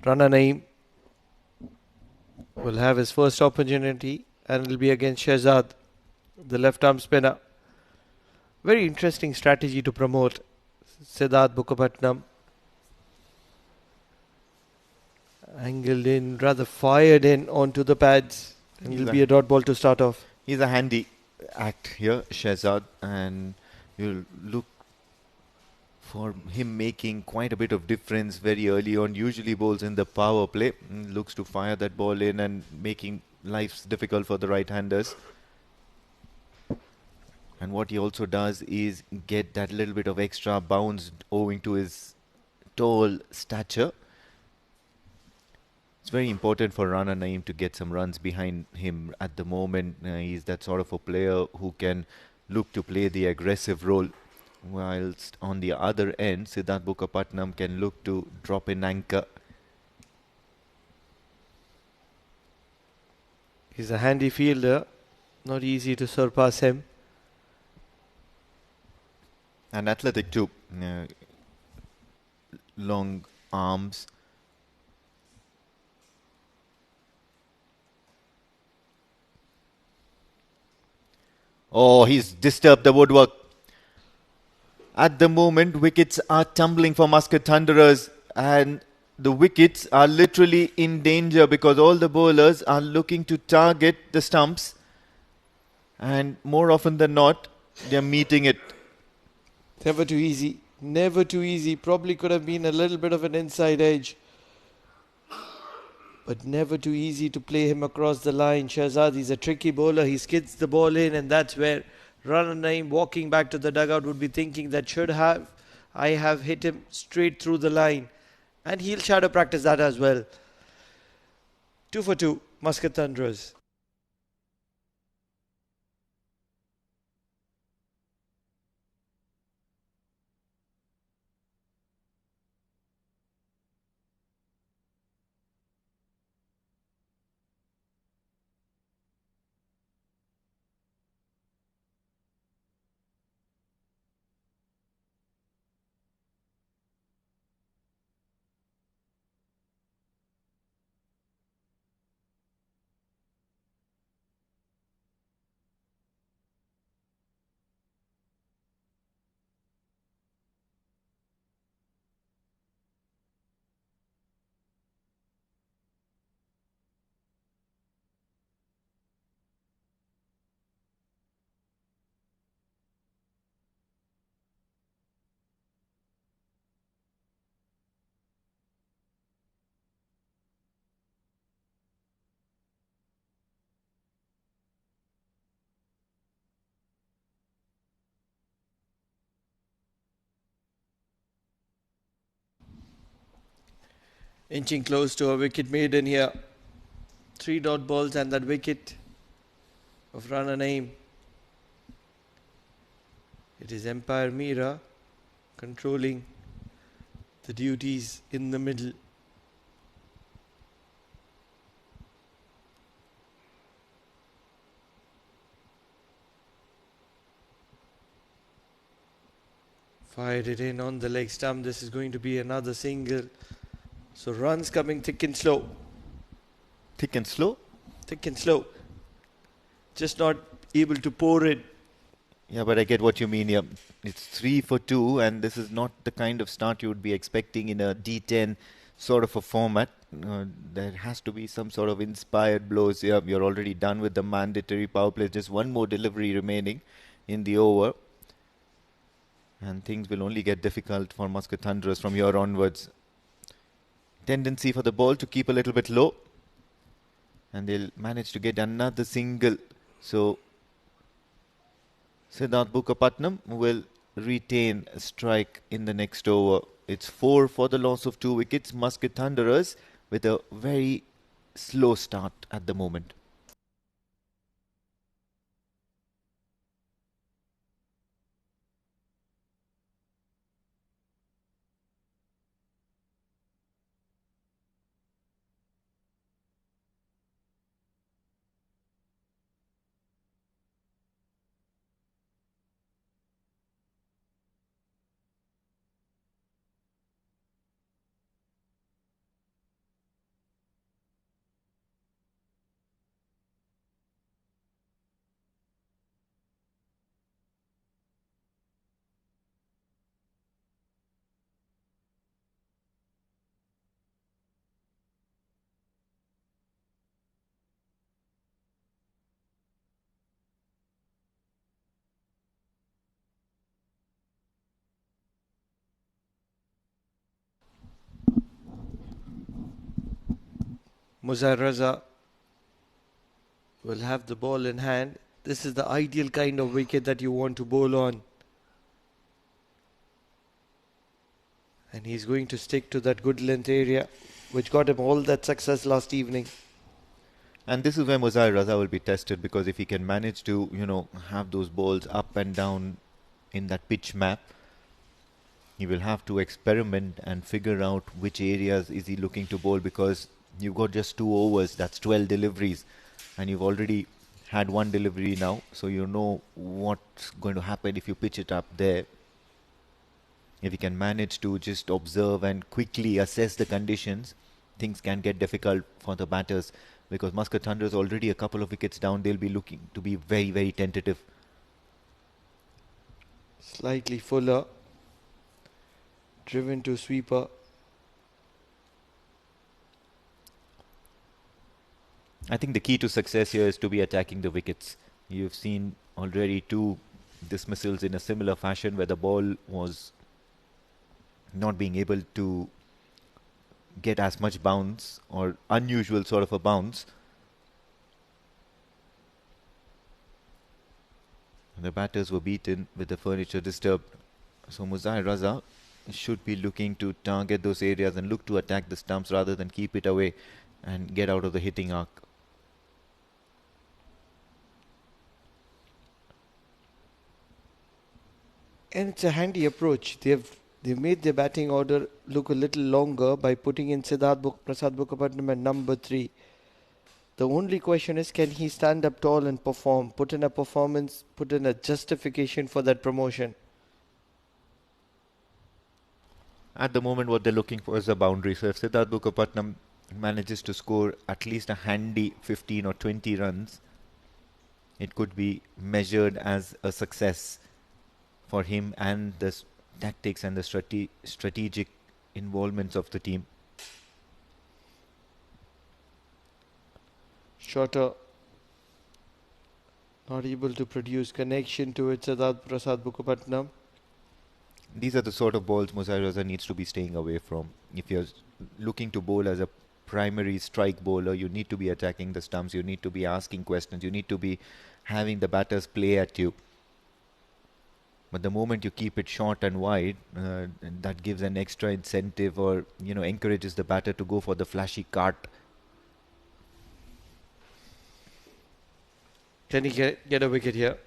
Rana Naeem will have his first opportunity and it will be against Shazad, the left arm spinner. Very interesting strategy to promote Siddharth Mukapatnam. Angled in, rather fired in onto the pads. And it'll be a dot ball to start off. He's a handy act here, Shazad, and you'll look for him making quite a bit of difference very early on. Usually bowls in the power play. Looks to fire that ball in and making life difficult for the right-handers. And what he also does is get that little bit of extra bounce owing to his tall stature. It's very important for Rana Naeem to get some runs behind him at the moment. He's that sort of a player who can look to play the aggressive role. Whilst on the other end, Siddharth Mukapatnam can look to drop in anchor. He's a handy fielder. Not easy to surpass him. And athletic too. Long arms. Oh, he's disturbed the woodwork. At the moment, wickets are tumbling for Muscat Thunderers, and the wickets are literally in danger because all the bowlers are looking to target the stumps, and more often than not, they're meeting it. Never too easy. Never too easy. Probably could have been a little bit of an inside edge. But never too easy to play him across the line. Shazad, he's a tricky bowler. He skids the ball in, and that's where Rana Naeem walking back to the dugout would be thinking that I have hit him straight through the line. And he'll shadow practice that as well. 2 for 2, Muscat Thunderers. Inching close to a wicket maiden here. 3 dot balls and that wicket of Rana Naeem. It is Empire Mira controlling the duties in the middle. Fired it in on the leg stump. This is going to be another single. So runs coming thick and slow. Thick and slow? Thick and slow. Just not able to pour it. Yeah, but I get what you mean here. It's 3 for 2, and this is not the kind of start you would be expecting in a D10 sort of a format. There has to be some sort of inspired blows here. You're already done with the mandatory power play. Just one more delivery remaining in the over. And things will only get difficult for Muscat Thunderers from here onwards. Tendency for the ball to keep a little bit low. And they'll manage to get another single. So Siddharth Mukapatnam will retain a strike in the next over. It's 4 for the loss of 2 wickets. Muscat Thunderers with a very slow start at the moment. Raza will have the ball in hand. This is the ideal kind of wicket that you want to bowl on. And he's going to stick to that good length area, which got him all that success last evening. And this is where Raza will be tested, because if he can manage to, have those balls up and down in that pitch map, he will have to experiment and figure out which areas is he looking to bowl, because you've got just 2 overs, that's 12 deliveries, and you've already had one delivery now, so you know what's going to happen if you pitch it up there. If you can manage to just observe and quickly assess the conditions, things can get difficult for the batters, because Muscat Thunder's already a couple of wickets down. They'll be looking to be very, very tentative. Slightly fuller. Driven to sweeper. I think the key to success here is to be attacking the wickets. You've seen already 2 dismissals in a similar fashion, where the ball was not being able to get as much bounce, or unusual sort of a bounce. The batters were beaten with the furniture disturbed. So Raza should be looking to target those areas and look to attack the stumps rather than keep it away and get out of the hitting arc. And it's a handy approach. They've made their batting order look a little longer by putting in Prasad Mukherjee at number 3. The only question is, can he stand up tall and perform? Put in a performance, put in a justification for that promotion. At the moment, what they're looking for is a boundary. So if Siddharth Mukherjee manages to score at least a handy 15 or 20 runs, it could be measured as a success for him and the tactics and the strategic involvements of the team. Shorter, not able to produce connection to it, Siddharth Prasad Mukherjee. These are the sort of balls Raza needs to be staying away from. If you're looking to bowl as a primary strike bowler, you need to be attacking the stumps, you need to be asking questions, you need to be having the batters play at you. But the moment you keep it short and wide, that gives an extra incentive, or encourages the batter to go for the flashy cart. Can he get a wicket here?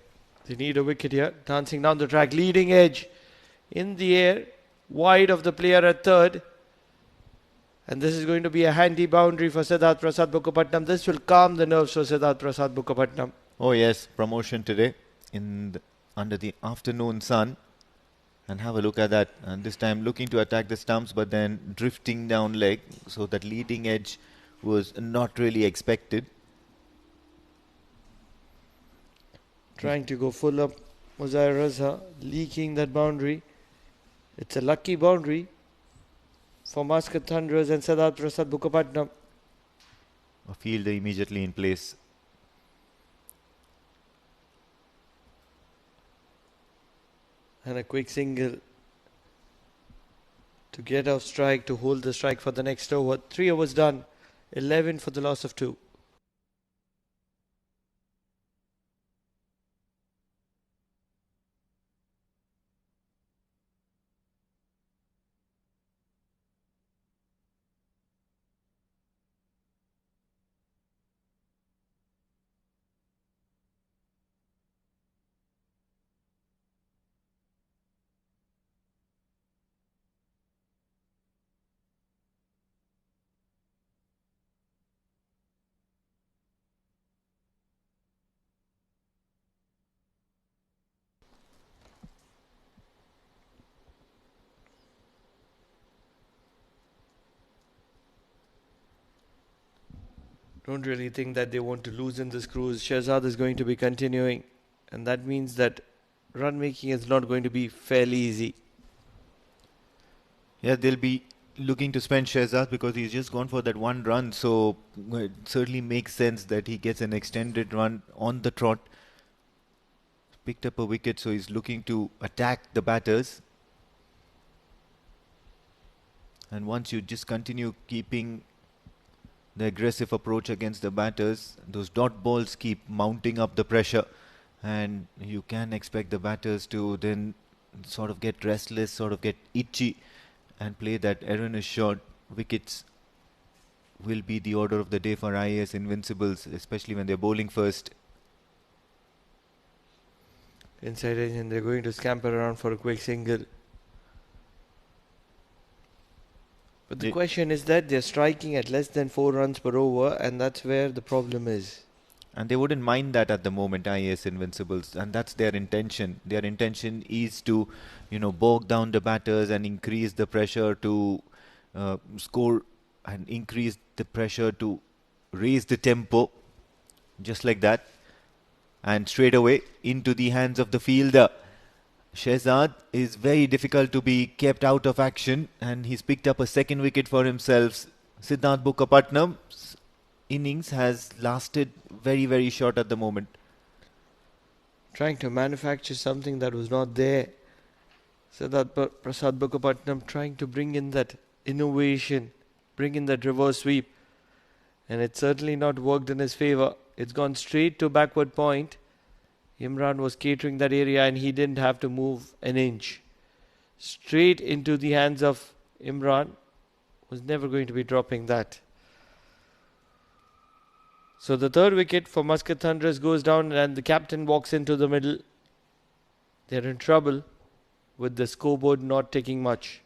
They need a wicket here. Dancing down the track, leading edge in the air, wide of the player at third. And this is going to be a handy boundary for Siddharth Prasad Mukherjee. This will calm the nerves for Siddharth Prasad Mukherjee. Oh yes, promotion today under the afternoon sun. And have a look at that. And this time looking to attack the stumps, but then drifting down leg. So that leading edge was not really expected. Trying to go full up. Raza leaking that boundary. It's a lucky boundary for Muscat Thunderers and Siddharth Prasad Mukherjee. A fielder immediately in place. And a quick single to get off strike, to hold the strike for the next over. 3 overs done. 11 for the loss of 2. Don't really think that they want to loosen the screws. Shazad is going to be continuing, and that means that run making is not going to be fairly easy. Yeah, they'll be looking to spend Shazad because he's just gone for that one run, so it certainly makes sense that he gets an extended run on the trot. Picked up a wicket, so he's looking to attack the batters. And once you just continue keeping the aggressive approach against the batters. Those dot balls keep mounting up the pressure, and you can expect the batters to then sort of get restless, sort of get itchy and play that erroneous shot. Wickets will be the order of the day for IAS Invincibles, especially when they're bowling first. Inside edge, and they're going to scamper around for a quick single. But the question is that they're striking at less than 4 runs per over, and that's where the problem is. And they wouldn't mind that at the moment, IAS Invincibles, and that's their intention. Their intention is to, bog down the batters and increase the pressure to score, and increase the pressure to raise the tempo, just like that. And straight away into the hands of the fielder. Shazad is very difficult to be kept out of action, and he's picked up a second wicket for himself. Siddharth Bukkapatnam's innings has lasted very, very short at the moment. Trying to manufacture something that was not there. Prasad Bukkapatnam trying to bring in that innovation, bring in that reverse sweep, and it's certainly not worked in his favour. It's gone straight to backward point. Imran was catering that area and he didn't have to move an inch. Straight into the hands of Imran. Was never going to be dropping that. So the third wicket for Muscat Thunderers goes down and the captain walks into the middle. They're in trouble with the scoreboard not taking much.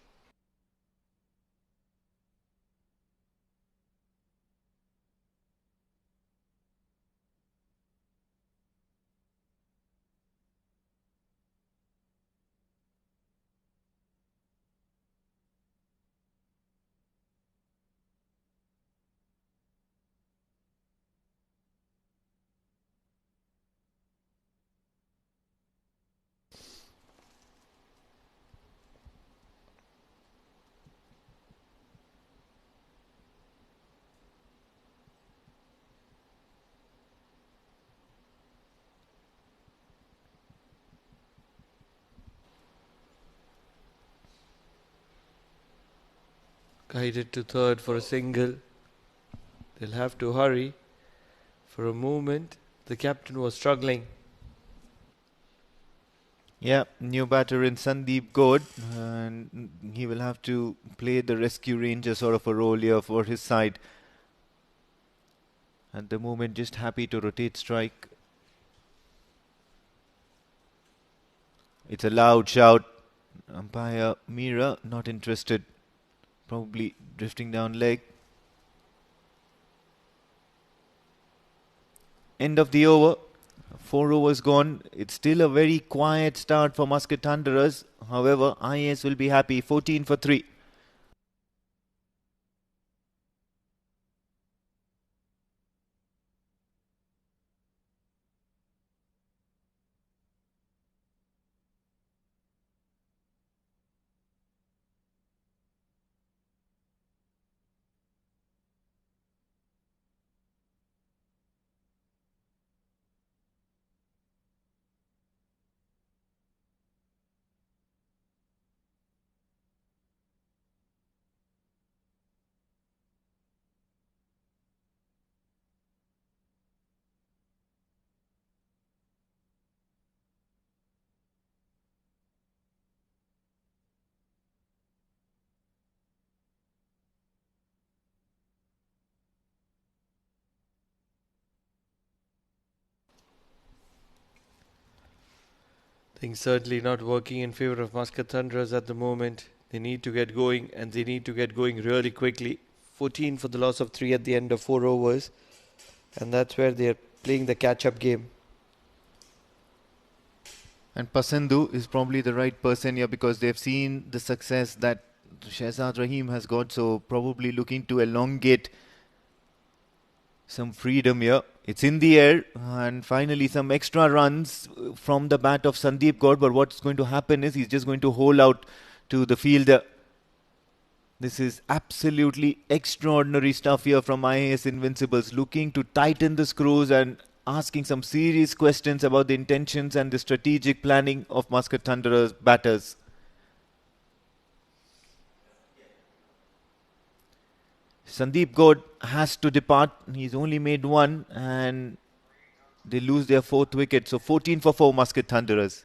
Guided to third for a single. They'll have to hurry. For a moment, the captain was struggling. Yeah, new batter in Sandeep God, and he will have to play the rescue ranger sort of a role here for his side. At the moment, just happy to rotate strike. It's a loud shout. Umpire Meiran not interested. Probably drifting down leg. End of the over. 4 overs gone. It's still a very quiet start for Muscat Thunderers. However, IAS will be happy. 14 for 3. Things certainly not working in favour of Muscat Thunderers at the moment. They need to get going, and they need to get going really quickly. 14 for the loss of 3 at the end of 4 overs. And that's where they're playing the catch-up game. And Pasandu is probably the right person here because they've seen the success that Shazad Rahim has got. So probably looking to elongate some freedom here. It's in the air, and finally some extra runs from the bat of Sandeep Gaur. But what's going to happen is he's just going to hold out to the fielder. This is absolutely extraordinary stuff here from IAS Invincibles, looking to tighten the screws and asking some serious questions about the intentions and the strategic planning of Muscat Thunderers batters. Sandeep Gaud has to depart. He's only made one and they lose their fourth wicket. So 14 for 4 Muscat Thunderers.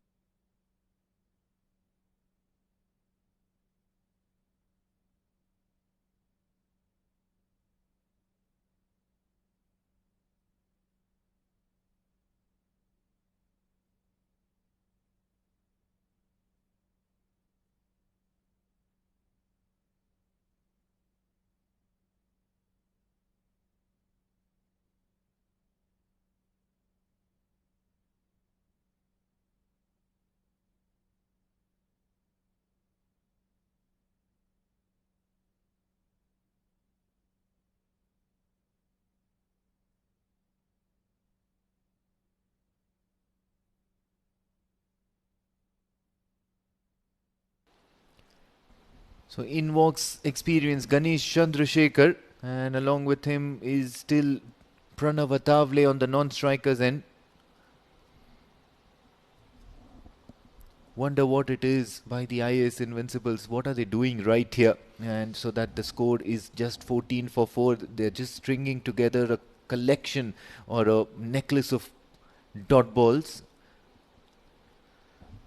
So in walks experienced Ganesh Chandrasekhar, and along with him is still Pranav Atavale on the non-strikers end. Wonder what it is by the IAS Invincibles. What are they doing right here? And so that the score is just 14 for 4. They're just stringing together a collection or a necklace of dot balls.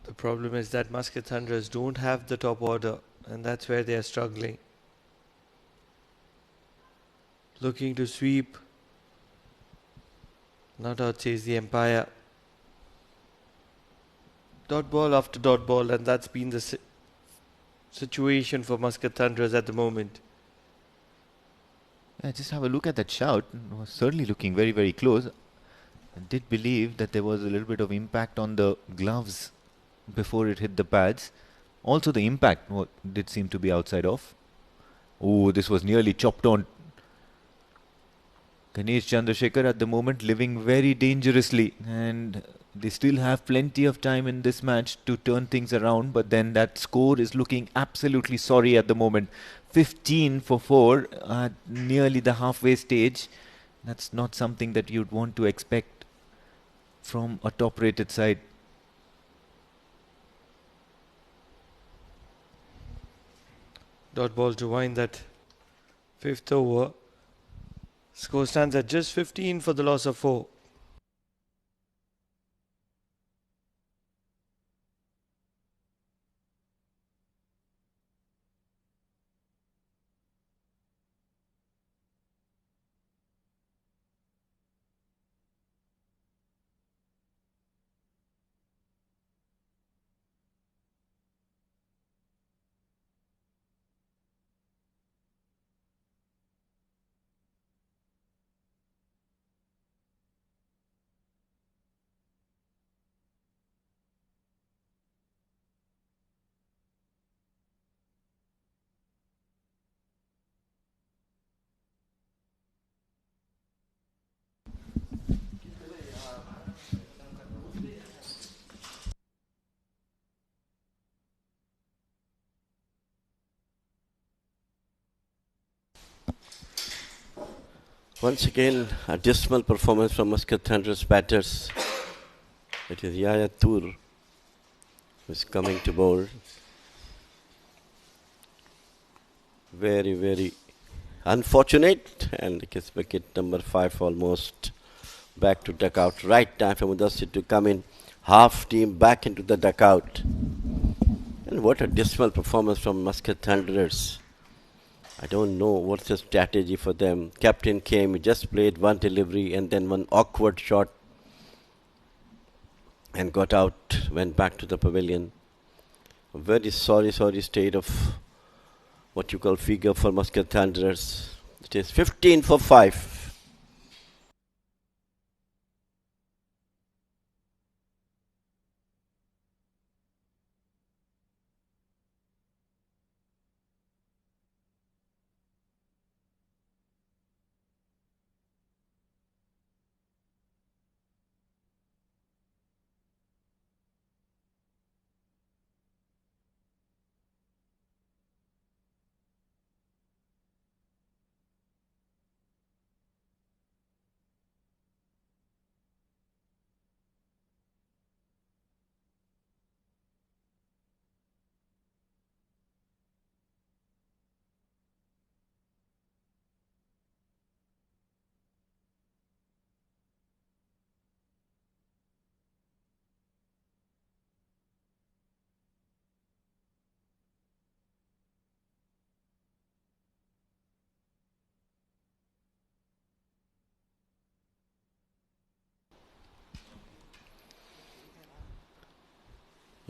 The problem is that Muscat Thunderers don't have the top order, and that's where they are struggling. Looking to sweep. Not out, says the umpire. Dot ball after dot ball, and that's been the situation for Muscat Thunderers at the moment. Yeah, just have a look at that shout. It was certainly looking very, very close. I did believe that there was a little bit of impact on the gloves before it hit the pads. Also, the impact did seem to be outside off. Oh, this was nearly chopped on. Ganesh Chandrasekhar at the moment living very dangerously, and they still have plenty of time in this match to turn things around, but then that score is looking absolutely sorry at the moment. 15 for 4 at nearly the halfway stage. That's not something that you'd want to expect from a top rated side. Dot ball to wind that fifth over. Score stands at just 15 for the loss of 4. Once again, a dismal performance from Muscat Thunderers batters. It is Yaya Tur who is coming to bowl. Very, very unfortunate, and it is wicket number 5 almost back to dugout. Right time for Mudassir to come in. Half team back into the dugout. And what a dismal performance from Muscat Thunderers. I don't know what's the strategy for them. Captain came, he just played one delivery and then one awkward shot and got out, went back to the pavilion. A very sorry state of what you call figure for Muscat Thunderers. It is 15 for 5.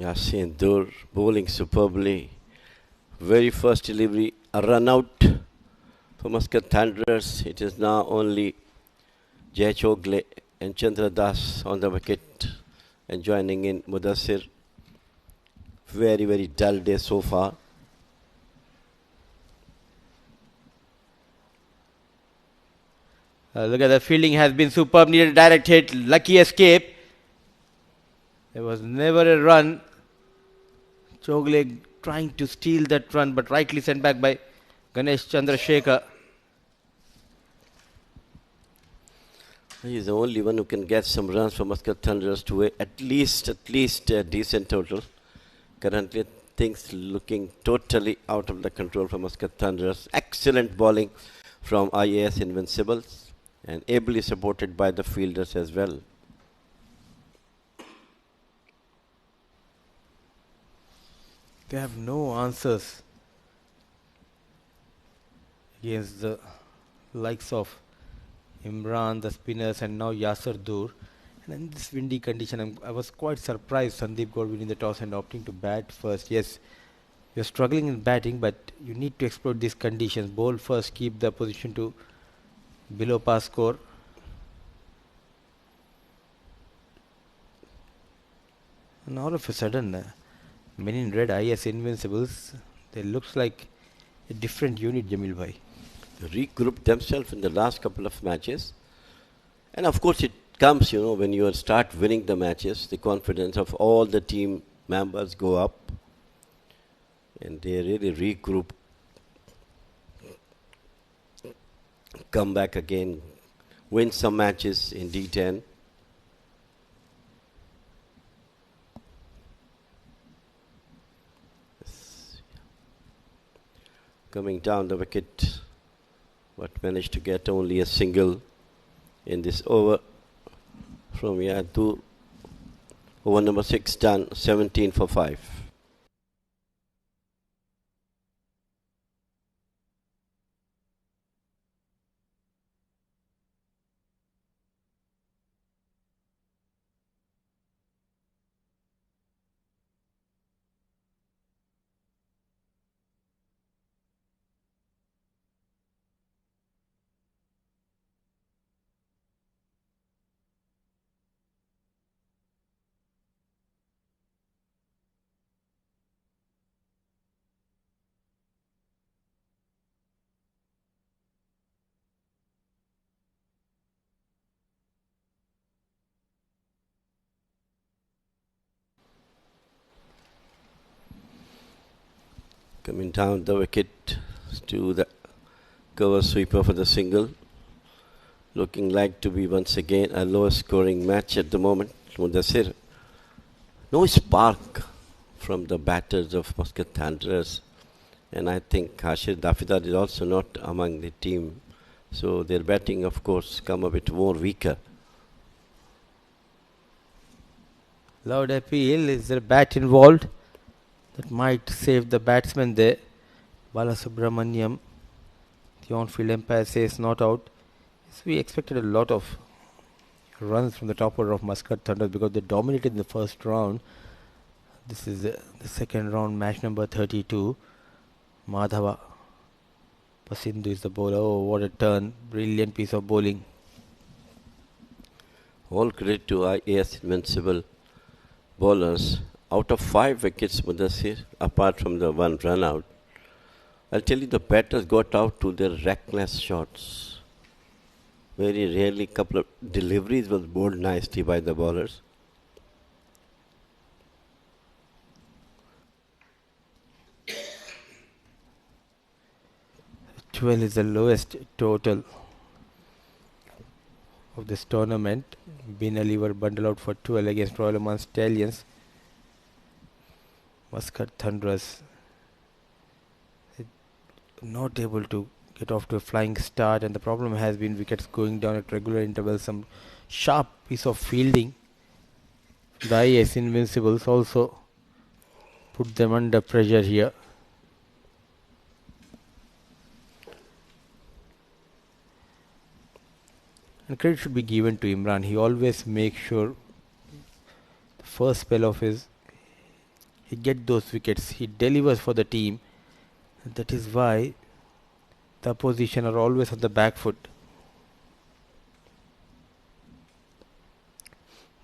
Yasin Dur bowling superbly. Very first delivery, a run out for Muscat Thunderers. It is now only Jay Chogle and Chandra Das on the wicket and joining in Mudassir. Very, very dull day so far. Look at the fielding has been superb. Near a direct hit. Lucky escape. There was never a run. Chogle trying to steal that run, but rightly sent back by Ganesh Chandrasekhar. He is the only one who can get some runs for Muscat Thunderers to at least a decent total. Currently, things looking totally out of the control for Muscat Thunderers. Excellent bowling from IAS Invincibles and ably supported by the fielders as well. They have no answers against the likes of Imran, the spinners, and now Yasir Dur. And in this windy condition, I was quite surprised Sandeep got winning the toss and opting to bat first. Yes, you're struggling in batting, but you need to exploit these conditions. Bowl first, keep the position to below par score. And all of a sudden, men in red IAS Invincibles, they looks like a different unit, Jamil Bhai. They regrouped themselves in the last couple of matches. And of course, it comes, when you start winning the matches, the confidence of all the team members go up. And they really regroup, come back again, win some matches in D10. Coming down the wicket, but managed to get only a single in this over from Yadu. Over number 6 done, 17 for 5. Coming down the wicket to the cover sweeper for the single. Looking like to be once again a lower scoring match at the moment. Mudassir. No spark from the batters of Muscat Thunderers. And I think Hashir Dafidar is also not among the team. So their batting, of course, come a bit more weaker. Loud appeal. Is there a bat involved? That might save the batsman there. Balasubramaniam, the on-field umpire, says not out. Yes, we expected a lot of runs from the top order of Muscat Thunderers because they dominated in the first round. This is the second round, match number 32. Madhava Pasindu is the bowler. Oh, what a turn. Brilliant piece of bowling. All credit to IAS Invincible bowlers. Out of 5 wickets, Mudassir, apart from the one run out, I'll tell you the batters got out to their reckless shots. Very rarely couple of deliveries was bowled nicely by the bowlers. .12 is the lowest total of this tournament. Bin Ali were bundled out for 12 against Royal Oman Stallions. Muscat Thunderers not able to get off to a flying start, and the problem has been wickets going down at regular intervals. Some sharp piece of fielding. The IAS Invincibles also put them under pressure here. And credit should be given to Imran. He always makes sure the first spell of his he gets those wickets. He delivers for the team. That is why the opposition are always on the back foot.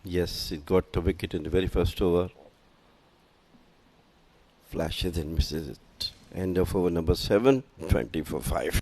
Yes, it got a wicket in the very first over. Flashes and misses it. End of over number 7, 20 for 5.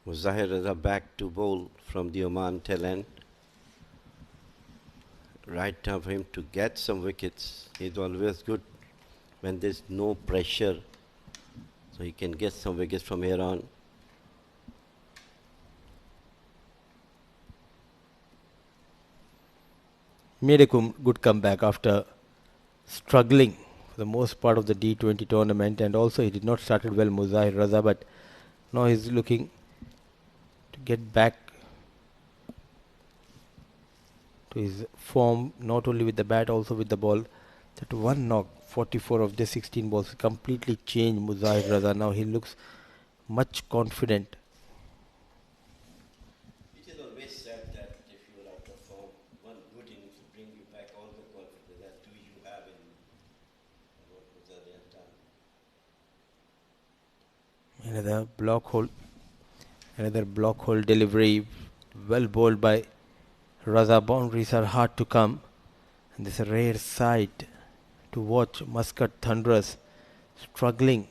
Raza back to bowl from the Oman D10. Right time for him to get some wickets. He's always good when there's no pressure. So he can get some wickets from here on. Made a good comeback after struggling for the most part of the D20 tournament, and also he did not started well, Raza, but now he's looking to get back to his form, not only with the bat, also with the ball. That one knock, 44 of the 16 balls, completely changed Raza. Now he looks much confident. It is always said that if you are out of form, one good innings will bring you back all the confidence. That do you have in what Raza has done. Another block hole delivery, well bowled by Raza. Boundaries are hard to come, and this is a rare sight to watch. Muscat Thunderers struggling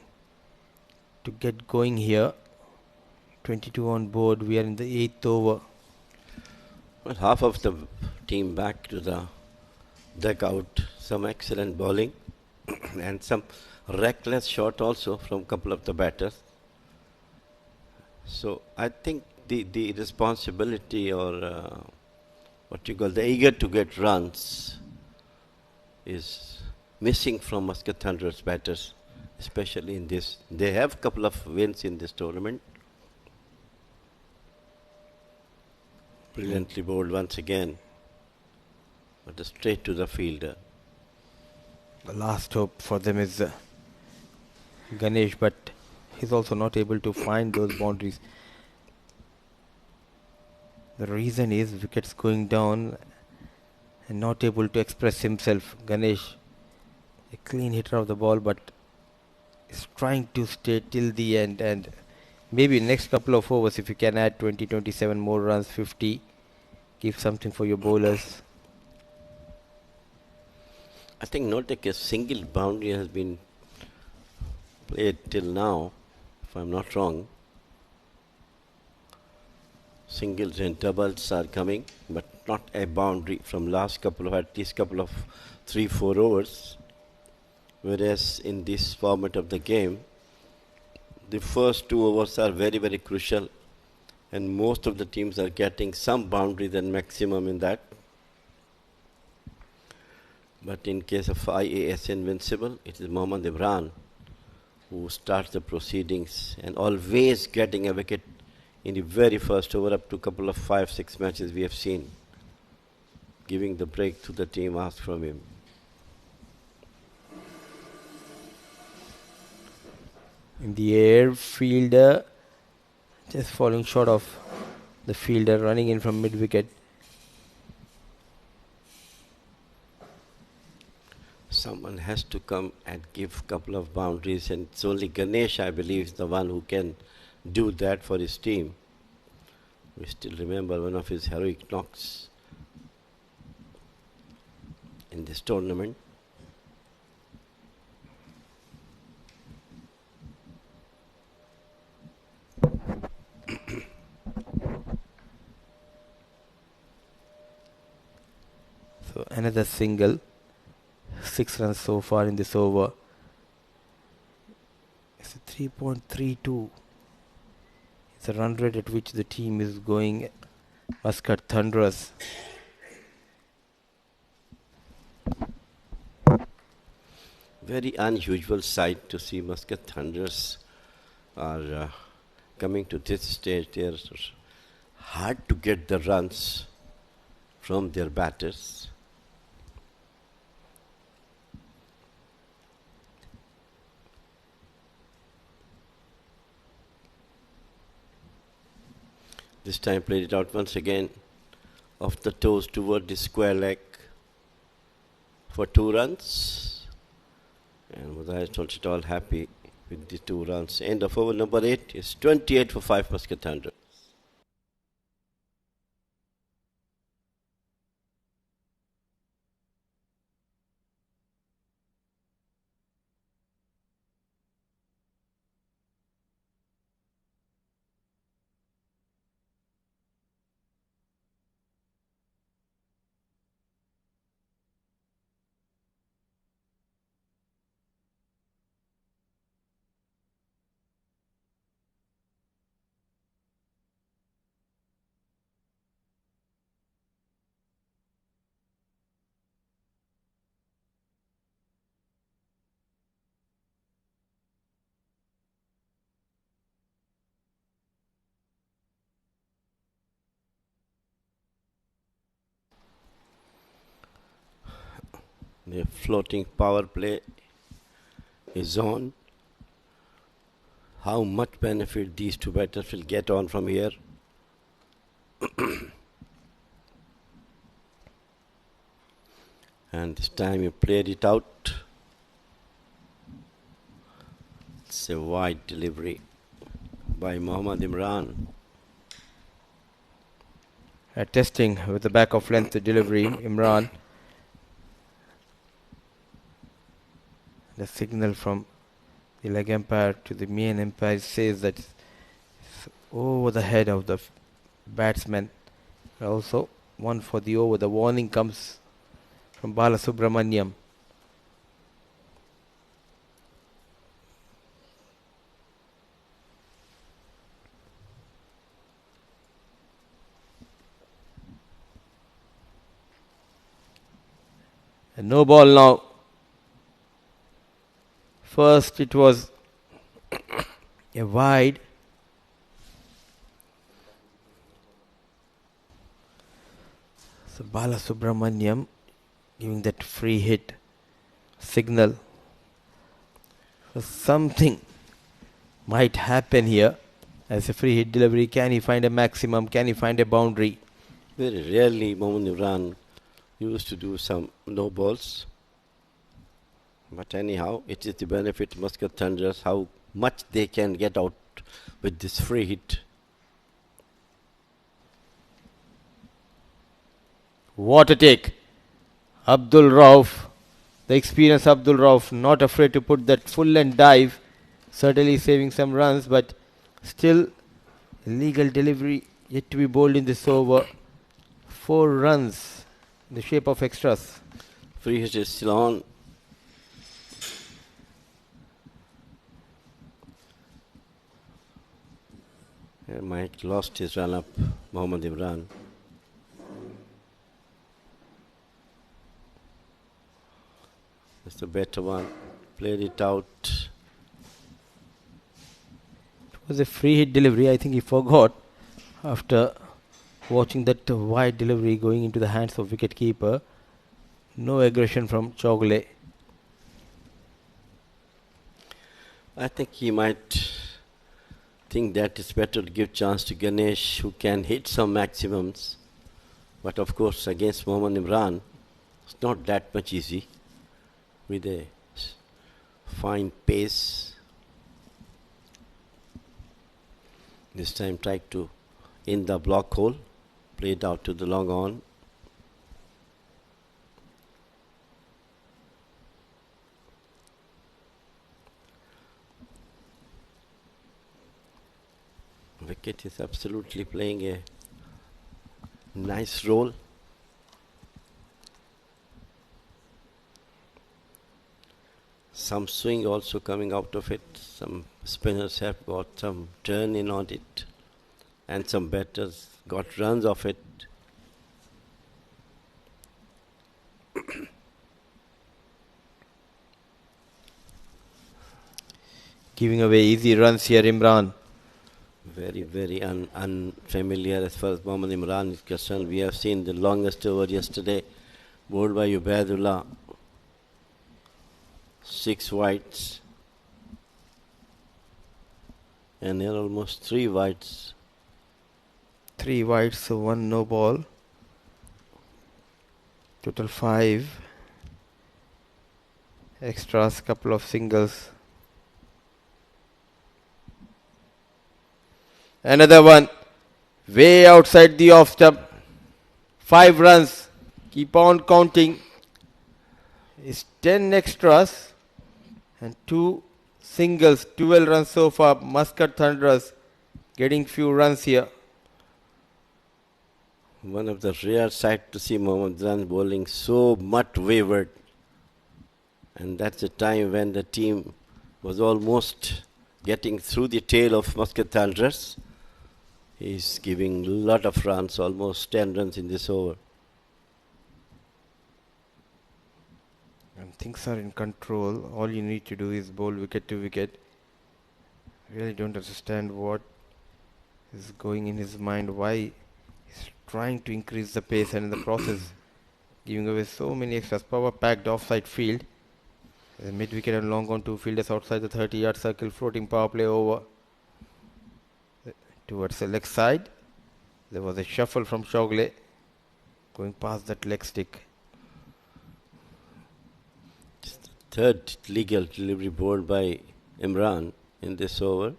to get going here. 22 on board. We are in the 8th over. Well, half of the team back to the dugout. Some excellent bowling and some reckless shot also from a couple of the batters. So I think the responsibility, or what you call the eager to get runs, is missing from Muscat Thunderers batters, especially in this. They have a couple of wins in this tournament. Brilliantly bowled once again, but straight to the fielder. The last hope for them is Ganesh, but he's also not able to find those boundaries. The reason is wickets going down and not able to express himself. Ganesh, a clean hitter of the ball, but is trying to stay till the end, and maybe next couple of overs, if you can add 20, 27 more runs, 50, give something for your bowlers. I think not like a single boundary has been played till now, if I'm not wrong. Singles and doubles are coming, but not a boundary from last couple of, at least couple of 3-4 overs. Whereas in this format of the game, the first 2 overs are very, very crucial, and most of the teams are getting some boundaries and maximum in that. But in case of IAS Invincible, it is Meiran who starts the proceedings and always getting a wicket in the very first over. Up to a couple of 5-6 matches we have seen, giving the break to the team asked from him. In the air, fielder just falling short of the fielder, running in from mid-wicket. Someone has to come and give a couple of boundaries, and it's only Ganesh, I believe, is the one who can do that for his team. We still remember one of his heroic knocks in this tournament. So another single. 6 runs so far in this over. It's a 3.32. It's a run rate at which the team is going. Muscat thunderous. Very unusual sight to see Muscat Thunders are coming to this stage. They're hard to get the runs from their batters. This time played it out once again off the toes toward the square leg for 2 runs. And Mudai is not at all happy with the 2 runs. End of over number 8 is 28 for 5 Muscat Thunder. The floating power play is on. How much benefit these 2 batters will get on from here? And this time he played it out. It's a wide delivery by Mohammad Imran. Testing with the back of length delivery, Imran. The signal from the leg umpire to the main umpire says that it's over the head of the batsman. Also, one for the over. The warning comes from Bala Subramaniam. And no ball now. First it was a wide. So Bala Subramaniam giving that free hit signal. So something might happen here as a free hit delivery. Can he find a maximum? Can he find a boundary? Very rarely Mohammad Imran used to do some no balls. But anyhow, it is the benefit Muscat Thunders, how much they can get out with this free hit. What a take. Abdul Ra, the experienced Abdul Ra, not afraid to put that full length dive. Certainly saving some runs, but still illegal delivery yet to be bowled in this over. 4 runs in the shape of extras. Free hit is still on. Mike lost his run up, Mohammad Imran. That's the better one. Played it out. It was a free hit delivery. I think he forgot after watching that wide delivery going into the hands of wicket keeper. No aggression from Chogle. I think he might think that it's better to give chance to Ganesh, who can hit some maximums. But of course, against Mohammad Imran, it's not that much easy with a fine pace. This time tried to in the block hole, played out to the long on. Wicket is absolutely playing a nice role. Some swing also coming out of it. Some spinners have got some turn in on it. And some batters got runs off it. Giving away easy runs here, Imran. Very, very unfamiliar as far as Mohammad Imran is concerned. We have seen the longest over yesterday, bowled by Ubaidullah. 6 wides. And here almost 3 wides. 3 wides, so 1 no ball. Total 5. Extras, couple of singles. Another one. Way outside the off stump. 5 runs. Keep on counting. It's 10 extras and 2 singles. 12 runs so far. Muscat Thunderers getting few runs here. One of the rare sight to see Mohammad Imran bowling so much wavered. And that's the time when the team was almost getting through the tail of Muscat Thunderers. He's giving a lot of runs, almost 10 runs in this over. And things are in control. All you need to do is bowl wicket to wicket. Really don't understand what is going in his mind. Why he's trying to increase the pace and in the process giving away so many extras. Power packed offside field. The mid wicket and long on 2 fielders outside the 30-yard circle. Floating power play over towards the leg side. There was a shuffle from Shogle going past that leg stick. Third legal delivery bowled by Imran in this over.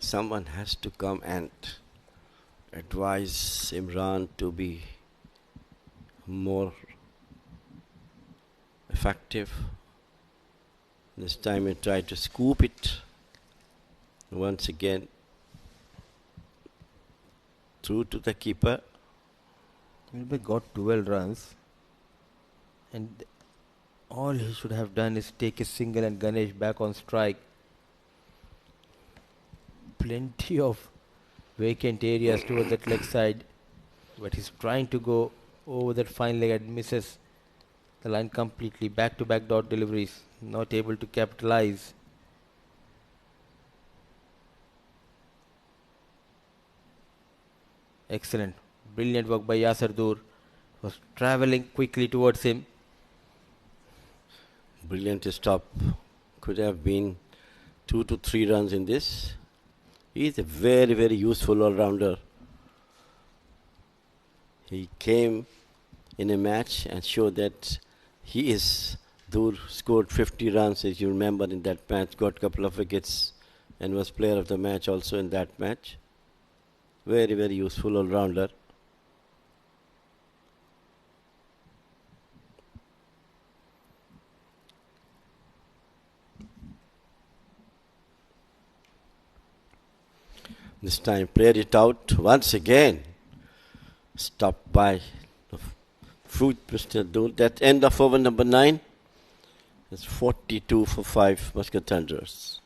Someone has to come and advise Imran to be more effective. This time he tried to scoop it once again through to the keeper. Wilbur got 12 runs and all he should have done is take a single and Ganesh back on strike. Plenty of vacant areas towards that leg side, but he's trying to go over that fine leg and misses the line completely. Back-to-back dot deliveries, not able to capitalize. Excellent, brilliant work by Yasir Dur. Was travelling quickly towards him. Brilliant stop. Could have been 2 to 3 runs in this. He is a very, very useful all-rounder. He came in a match and showed that he is. Dur scored 50 runs, as you remember, in that match, got a couple of wickets and was player of the match also in that match. Very, very useful all-rounder. This time played it out once again. Stopped by the fruit Mr. Dur. That end of over number 9 is 42 for 5 Muscat Thunderers.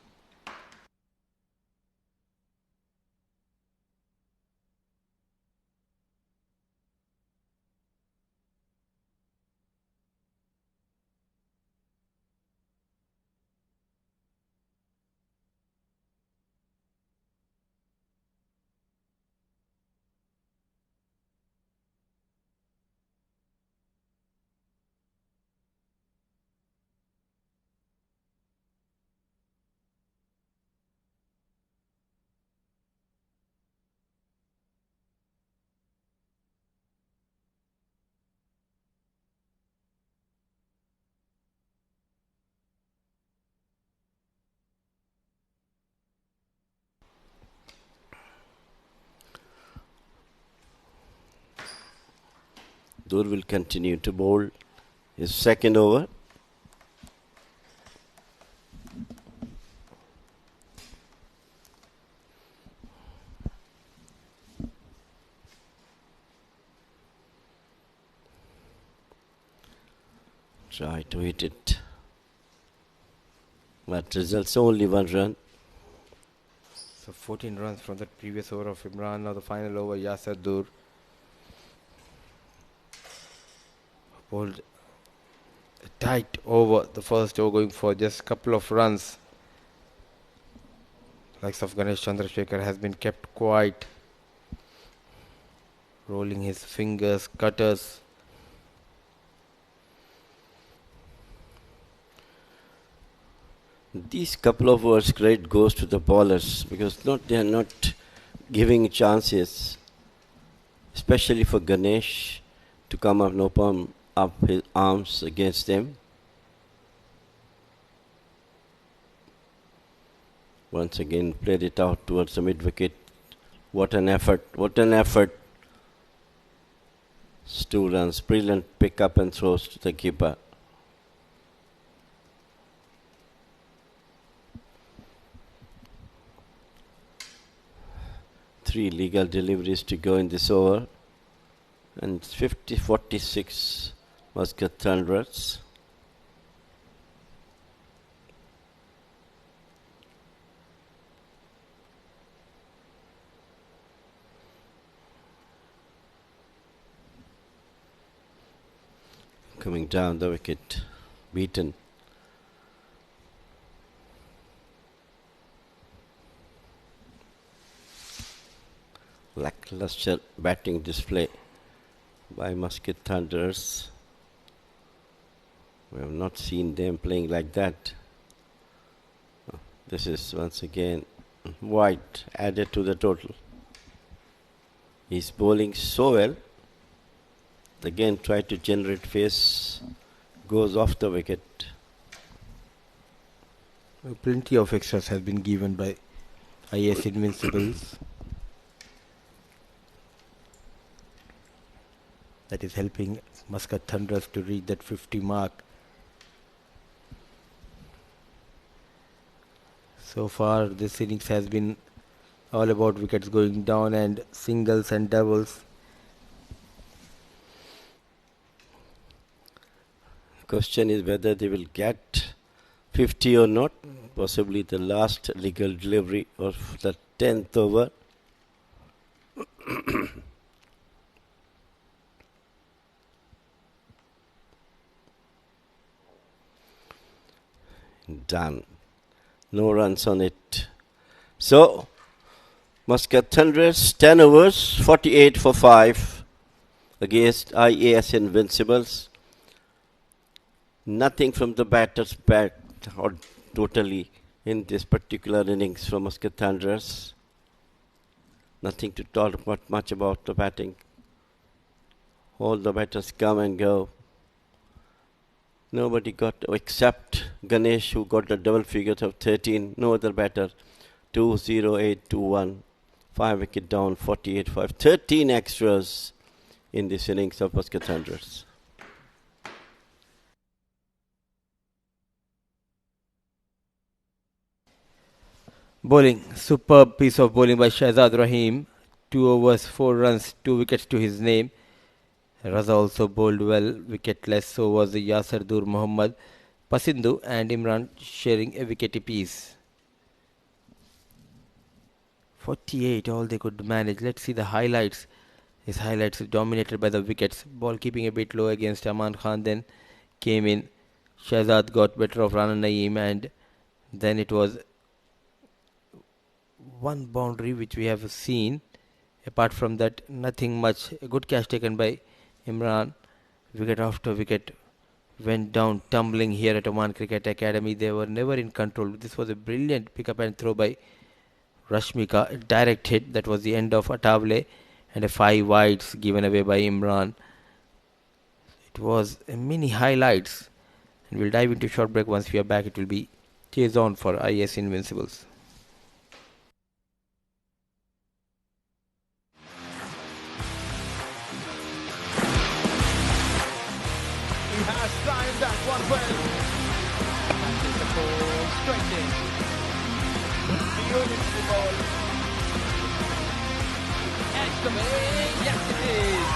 Dur will continue to bowl his second over. Try to hit it. But results only 1 run. So 14 runs from that previous over of Imran. Now the final over, Shazad bowled a tight over. The first over going for just a couple of runs. Likes of Ganesh Chandrasekhar has been kept quiet, rolling his fingers, cutters. These couple of overs credit goes to the bowlers because they are not giving chances, especially for Ganesh to come up and open up his arms against them. Once again played it out towards the mid wicket. What an effort, what an effort. 2 runs, brilliant pick up and throws to the keeper. Three legal deliveries to go in this over. And 50-46 Muscat Thunderers. Coming down the wicket, beaten. Lackluster batting display by Muscat Thunderers. We have not seen them playing like that. This is once again White added to the total. He's bowling so well. Again try to generate pace, goes off the wicket. Plenty of extras have been given by IAS Invincibles. That is helping Muscat Thunderers to reach that 50 mark. So far this innings has been all about wickets going down and singles and doubles. Question is whether they will get 50 or not. Possibly the last legal delivery of the 10th over. Done. No runs on it. So, Muscat Thunderers 10 overs, 48 for 5 against IAS Invincibles. Nothing from the batters bat or totally in this particular innings from Muscat Thunderers. Nothing to talk about much about the batting. All the batters come and go. Nobody got, except Ganesh, who got the double figures of 13. No other batter. 2-0-8, 2-1. 5 wicket down, 48-5. 13 extras in this innings of Muscat Thunderers. Bowling, superb piece of bowling by Shazad Rahim. 2 overs, 4 runs, 2 wickets to his name. Raza also bowled well, wicketless. So was Yasardur Muhammad, Pasindu and Imran sharing a wicket apiece. 48, all they could manage. Let's see the highlights. His highlights dominated by the wickets. Ball keeping a bit low against Meiran Khan, then came in. Shazad got better of Rana Naeem, and then it was one boundary which we have seen. Apart from that, nothing much. A good catch taken by Imran. Wicket after wicket went down tumbling here at Oman Cricket Academy. They were never in control. This was a brilliant pick up and throw by Rashmika. A direct hit. That was the end of Atavale, and a 5 wides given away by Imran. It was a mini highlights, and we'll dive into short break. Once we are back, it will be chase on for IAS Invincibles. He has timed that one well. That is the ball straight in. Beautiful ball. Edge the way. Yes, it is.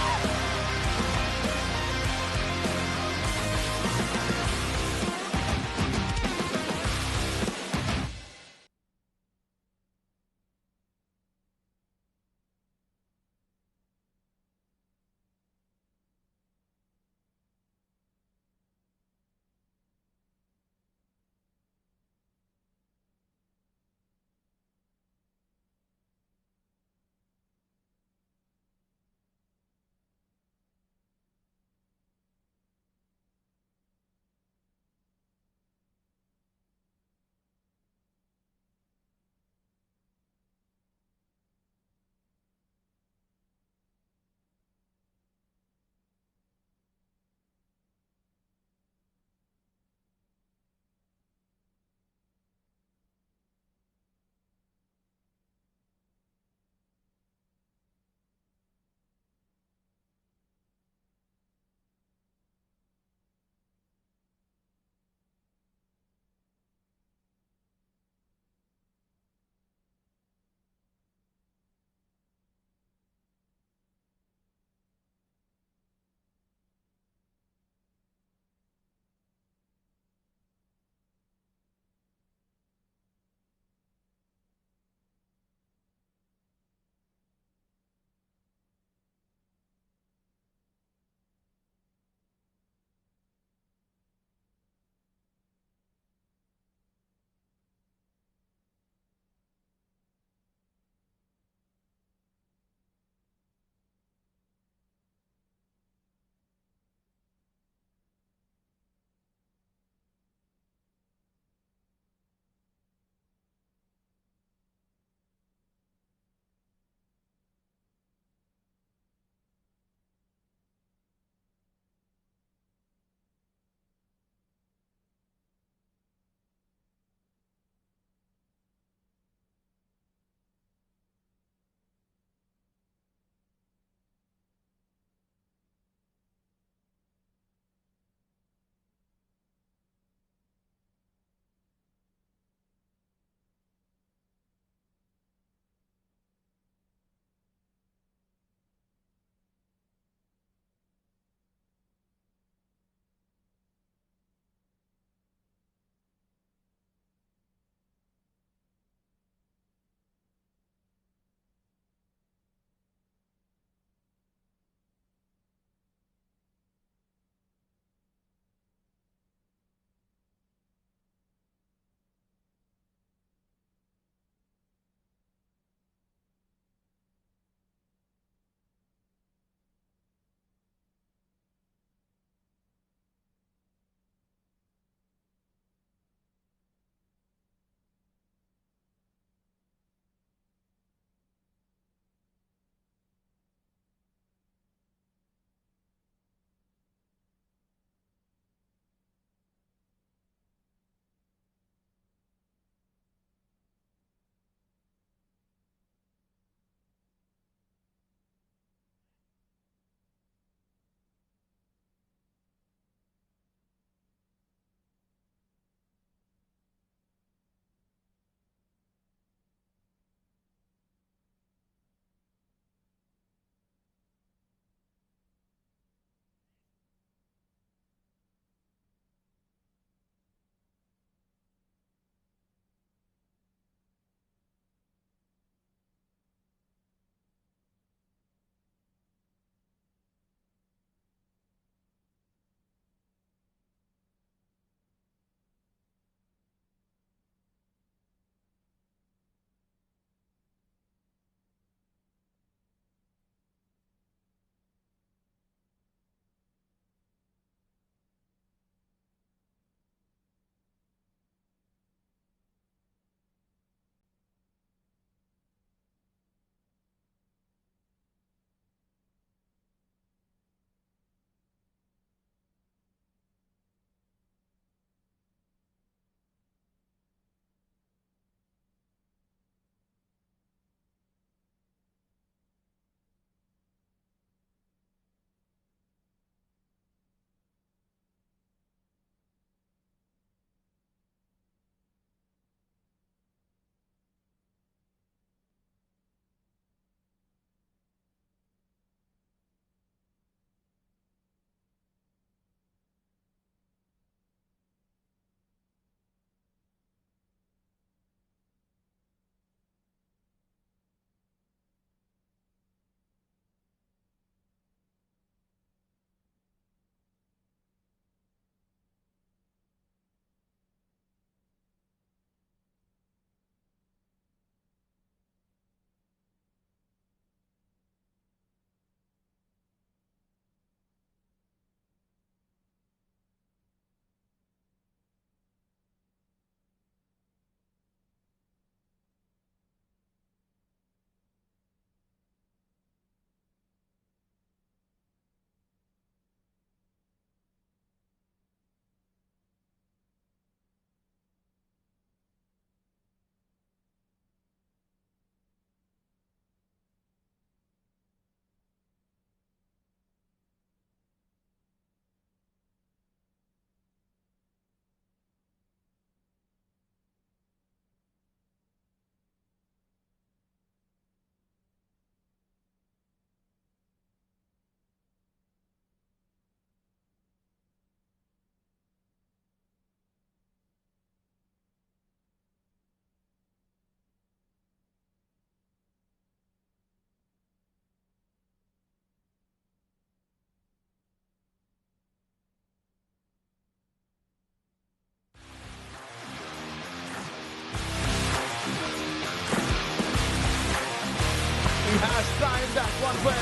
one well.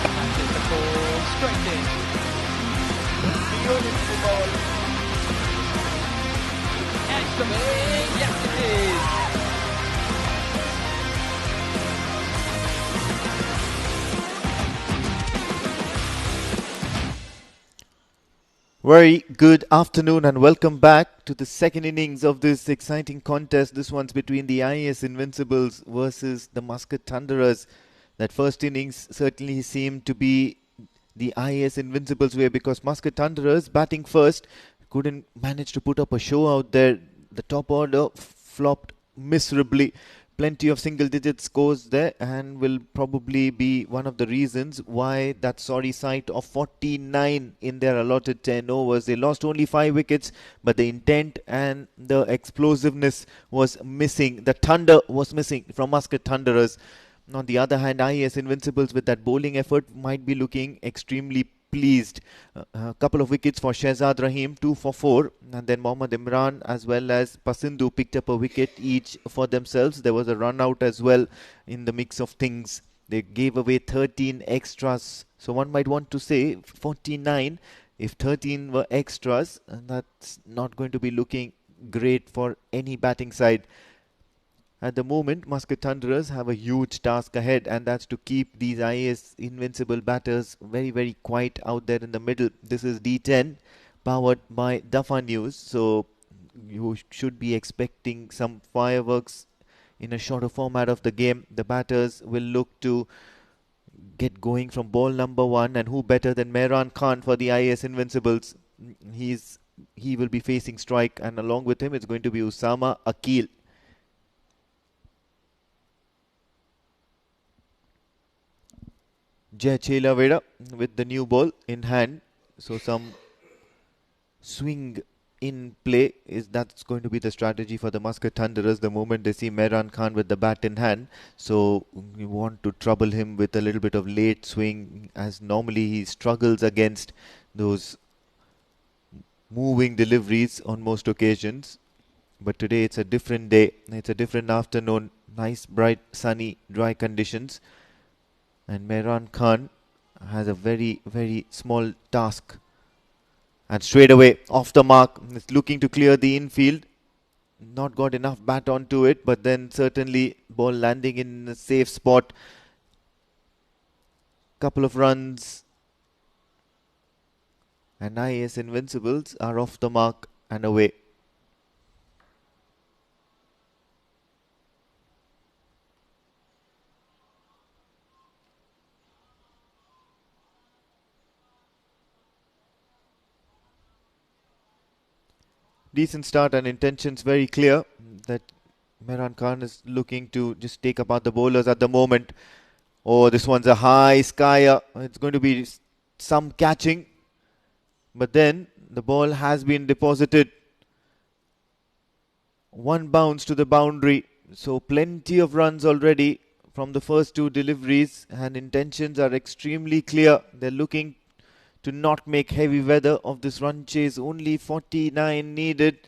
That is the call, straight in. Beautiful ball. Edge the way, yes it is. Very good afternoon and welcome back to the second innings of this exciting contest. This one's between the IAS Invincibles versus the Muscat Thunderers. That first innings certainly seemed to be the IAS Invincibles way because Muscat Thunderers batting first couldn't manage to put up a show out there. The top order flopped miserably. Plenty of single digit scores there and will probably be one of the reasons why that sorry sight of 49 in their allotted 10 overs. They lost only 5 wickets, but the intent and the explosiveness was missing. The thunder was missing from Muscat Thunderers. On the other hand, IAS Invincibles with that bowling effort might be looking extremely pleased. A couple of wickets for Shazad Rahim, 2 for 4, and then Mohammad Imran as well as Pasindu picked up a wicket each for themselves. There was a run out as well in the mix of things. They gave away 13 extras, so one might want to say 49 if 13 were extras, and that's not going to be looking great for any batting side. At the moment, Muscat Thunderers have a huge task ahead, and that's to keep these IAS Invincible batters very, very quiet out there in the middle. This is D10, powered by Dafa News, so you should be expecting some fireworks in a shorter format of the game. The batters will look to get going from ball number 1, and who better than Meiran Khan for the IAS Invincibles? He will be facing strike, and along with him, it's going to be Usama Akil. Jai Chelaveda with the new ball in hand, so some swing in play that's going to be the strategy for the Muscat Thunderers the moment they see Meiran Khan with the bat in hand. So you want to trouble him with a little bit of late swing, as normally he struggles against those moving deliveries on most occasions. But today it's a different day, it's a different afternoon, nice bright sunny dry conditions. And Meiran Khan has a very, very small task. And straight away, off the mark, is looking to clear the infield. Not got enough bat onto it, but then certainly ball landing in a safe spot. Couple of runs. And IAS Invincibles are off the mark and away. Decent start and intentions very clear that Meiran Khan is looking to just take apart the bowlers at the moment. Oh, this one's a high skyer. It's going to be some catching. But then the ball has been deposited. One bounce to the boundary. So plenty of runs already from the first 2 deliveries, and intentions are extremely clear. They're looking to not make heavy weather of this run chase. Only 49 needed,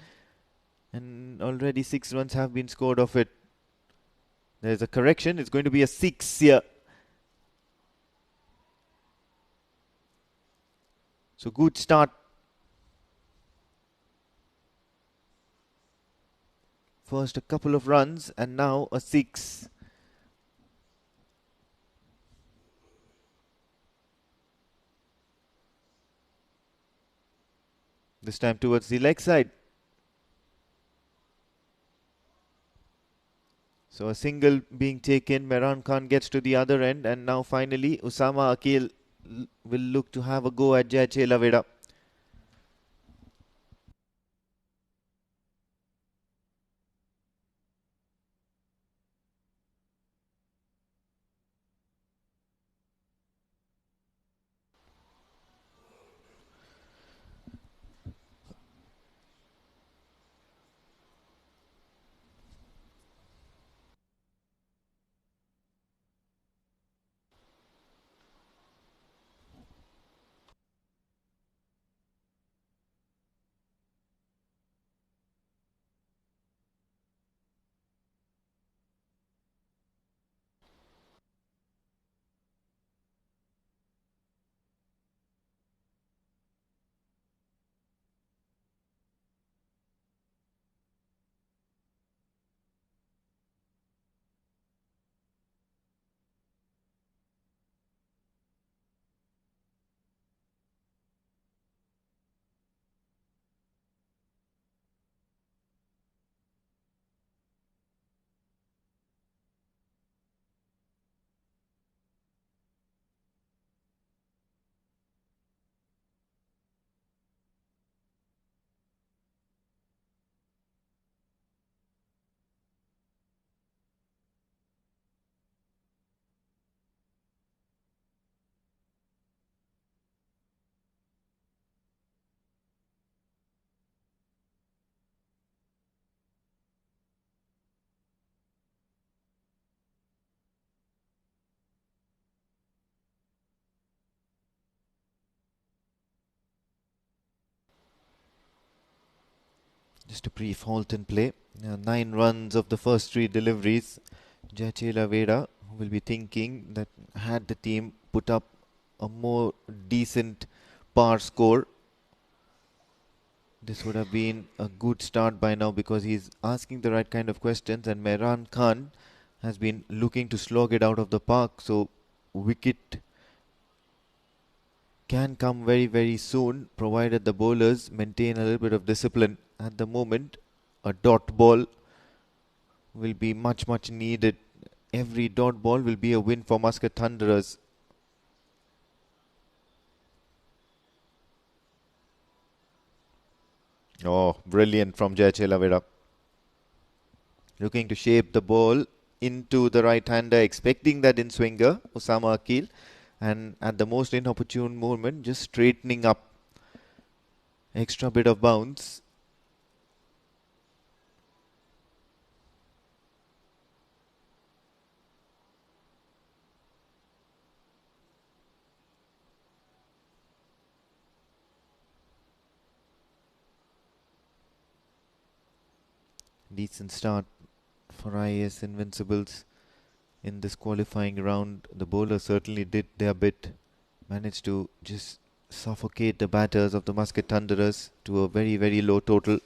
and already 6 runs have been scored off it. There's a correction. It's going to be a 6 here. So good start. First a couple of runs and now a 6. This time towards the leg side. So a single being taken. Meiran Khan gets to the other end, and now finally Usama Akil will look to have a go at Jai Chelaveda. Just a brief halt in play. 9 runs of the first 3 deliveries. Jachela Veda will be thinking that had the team put up a more decent par score, this would have been a good start by now, because he's asking the right kind of questions, and Meiran Khan has been looking to slog it out of the park, so wicket can come very, very soon, provided the bowlers maintain a little bit of discipline. At the moment, a dot ball will be much, much needed. Every dot ball will be a win for Muscat Thunderers. Oh, brilliant from Jayachela Vera. Looking to shape the ball into the right-hander, expecting that in-swinger, Osama Akil. And at the most inopportune moment, just straightening up. Extra bit of bounce. Decent start for IAS Invincibles in this qualifying round. The bowlers certainly did their bit. Managed to just suffocate the batters of the Muscat Thunderers to a very, very low total.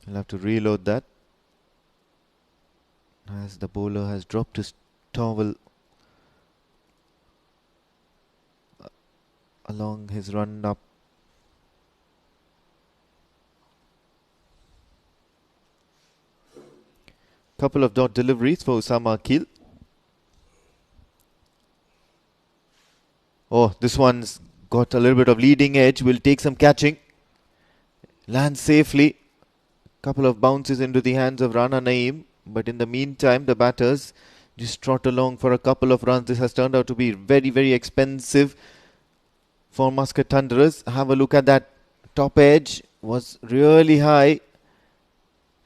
I'll have to reload that, as the bowler has dropped his towel along his run up. Couple of dot deliveries for Osama Akil. Oh, this one's got a little bit of leading edge. Will take some catching. Lands safely. Couple of bounces into the hands of Rana Naeem. But in the meantime, the batters just trot along for a couple of runs. This has turned out to be very, very expensive for Muscat Thunderers. Have a look at that. Top edge was really high,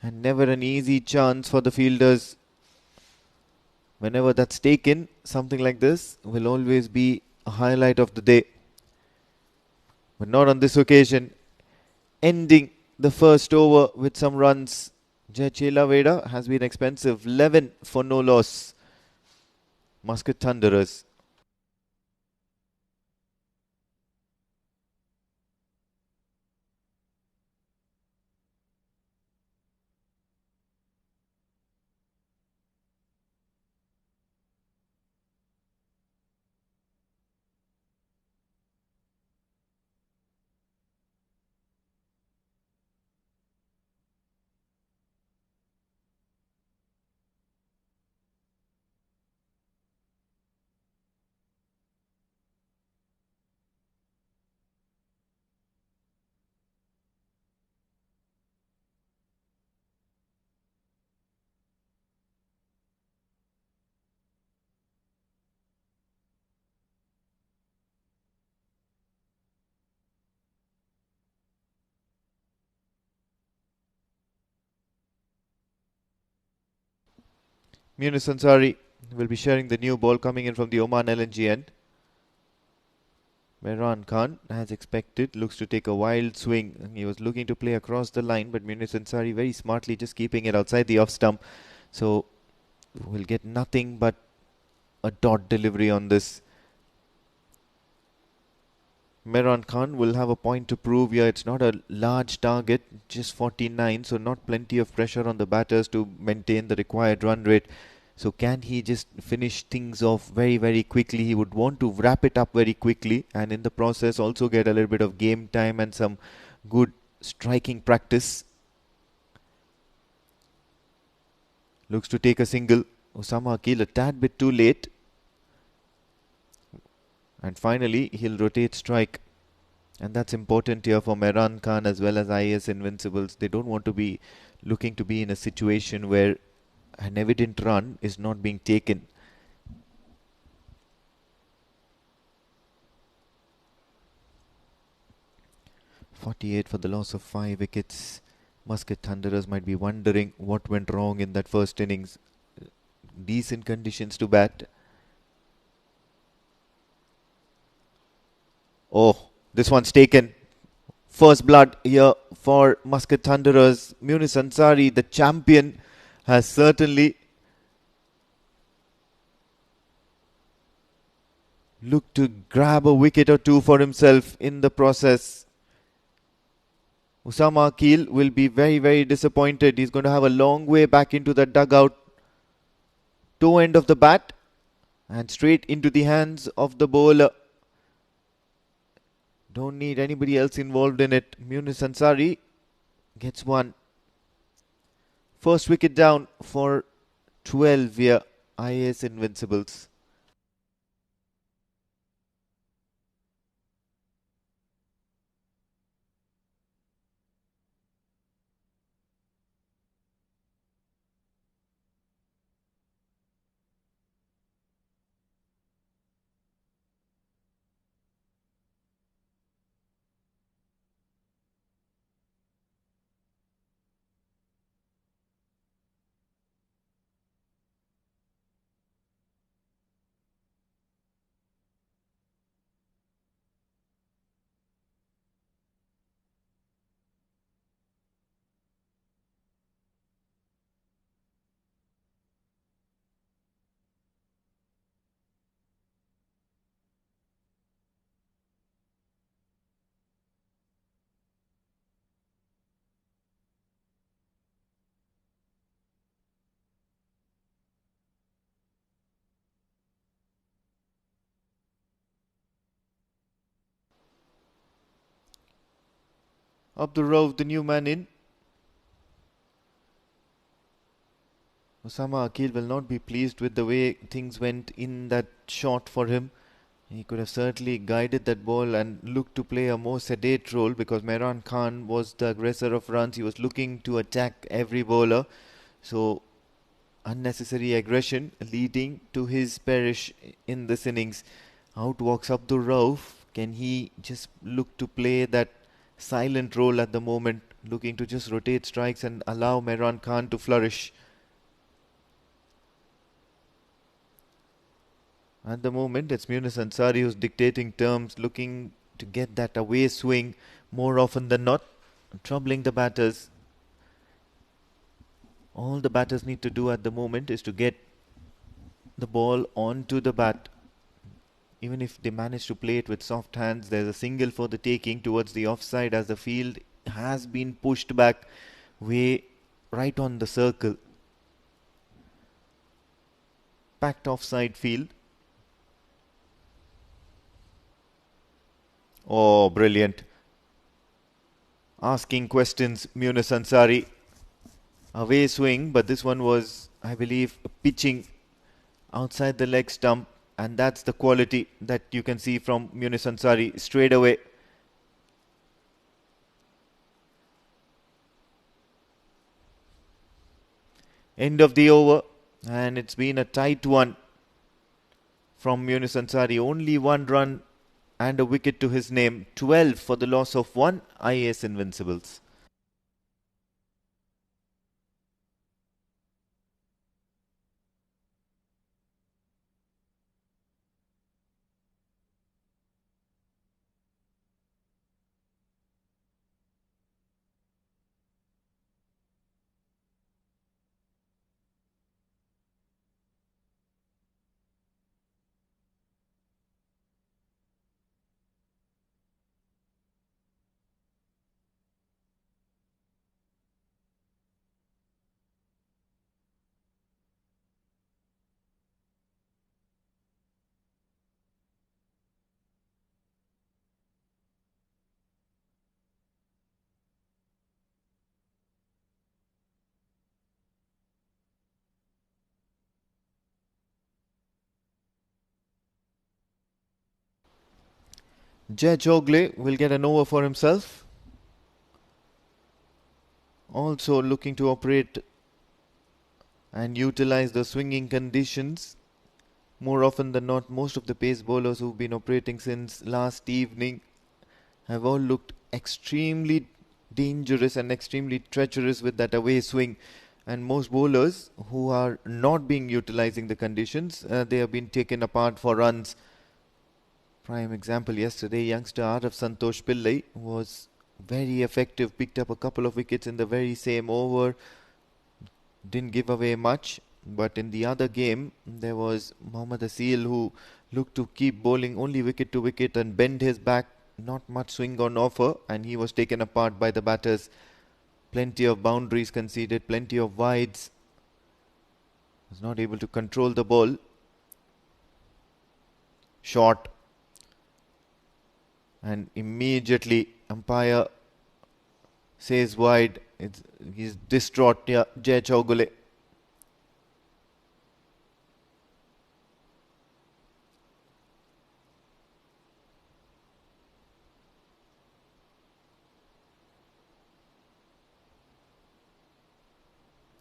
and never an easy chance for the fielders. Whenever that's taken, something like this will always be a highlight of the day. But not on this occasion. Ending the first over with some runs. Jayachela Veda has been expensive. 11 for no loss. Muscat Thunderers. Munis will be sharing the new ball coming in from the Oman LNG end. Meiran Khan, as expected, looks to take a wild swing. He was looking to play across the line, but Munis Ansari very smartly just keeping it outside the off stump. So we'll get nothing but a dot delivery on this. Meiran Khan will have a point to prove here. It's not a large target, just 49, so not plenty of pressure on the batters to maintain the required run rate. So can he just finish things off very, very quickly? He would want to wrap it up very quickly, and in the process also get a little bit of game time and some good striking practice. Looks to take a single. Osama Akil a tad bit too late. And finally, he'll rotate strike. And that's important here for Meiran Khan as well as IAS Invincibles. They don't want to be looking to be in a situation where an evident run is not being taken. .48 for the loss of 5 wickets. Muscat Thunderers might be wondering what went wrong in that first innings. Decent conditions to bat. Oh, this one's taken. First blood here for Muscat Thunderers. Munis Ansari, the champion, has certainly looked to grab a wicket or two for himself in the process. Usama Akil will be very, very disappointed. He's going to have a long way back into the dugout. Toe end of the bat and straight into the hands of the bowler. Don't need anybody else involved in it. Munis Ansari gets one. First wicket down for 12 via IAS Invincibles. Abdul Ra, the new man in. Osama Akil will not be pleased with the way things went in that shot for him. He could have certainly guided that ball and looked to play a more sedate role, because Meiran Khan was the aggressor of runs. He was looking to attack every bowler. So unnecessary aggression leading to his perish in this innings. Out walks Abdul Ra. Can he just look to play that silent role at the moment, looking to just rotate strikes and allow Meiran Khan to flourish? At the moment, it's Munis Ansari who's dictating terms, looking to get that away swing more often than not, troubling the batters. All the batters need to do at the moment is to get the ball onto the bat. Even if they manage to play it with soft hands, there's a single for the taking towards the offside, as the field has been pushed back way right on the circle. Packed offside field. Oh, brilliant. Asking questions, Munis Ansari. Away swing, but this one was, I believe, pitching outside the leg stump, and that's the quality that you can see from Munis Ansari straight away. End of the over, and it's been a tight one from Munis Ansari. Only one run and a wicket to his name. 12 for the loss of one. IAS Invincibles. Jay Jogle will get an over for himself. Also looking to operate and utilize the swinging conditions. More often than not, most of the pace bowlers who've been operating since last evening have all looked extremely dangerous and extremely treacherous with that away swing. And most bowlers who are not being utilizing the conditions, they have been taken apart for runs. Prime example yesterday, youngster Araf Santosh Pillai was very effective, picked up a couple of wickets in the very same over, didn't give away much. But in the other game, there was Mohammad Asil who looked to keep bowling only wicket to wicket and bend his back, not much swing on offer, and he was taken apart by the batters. Plenty of boundaries conceded, plenty of wides. Was not able to control the ball. Short. And immediately umpire says wide. He's distraught here, Jay Chaugule.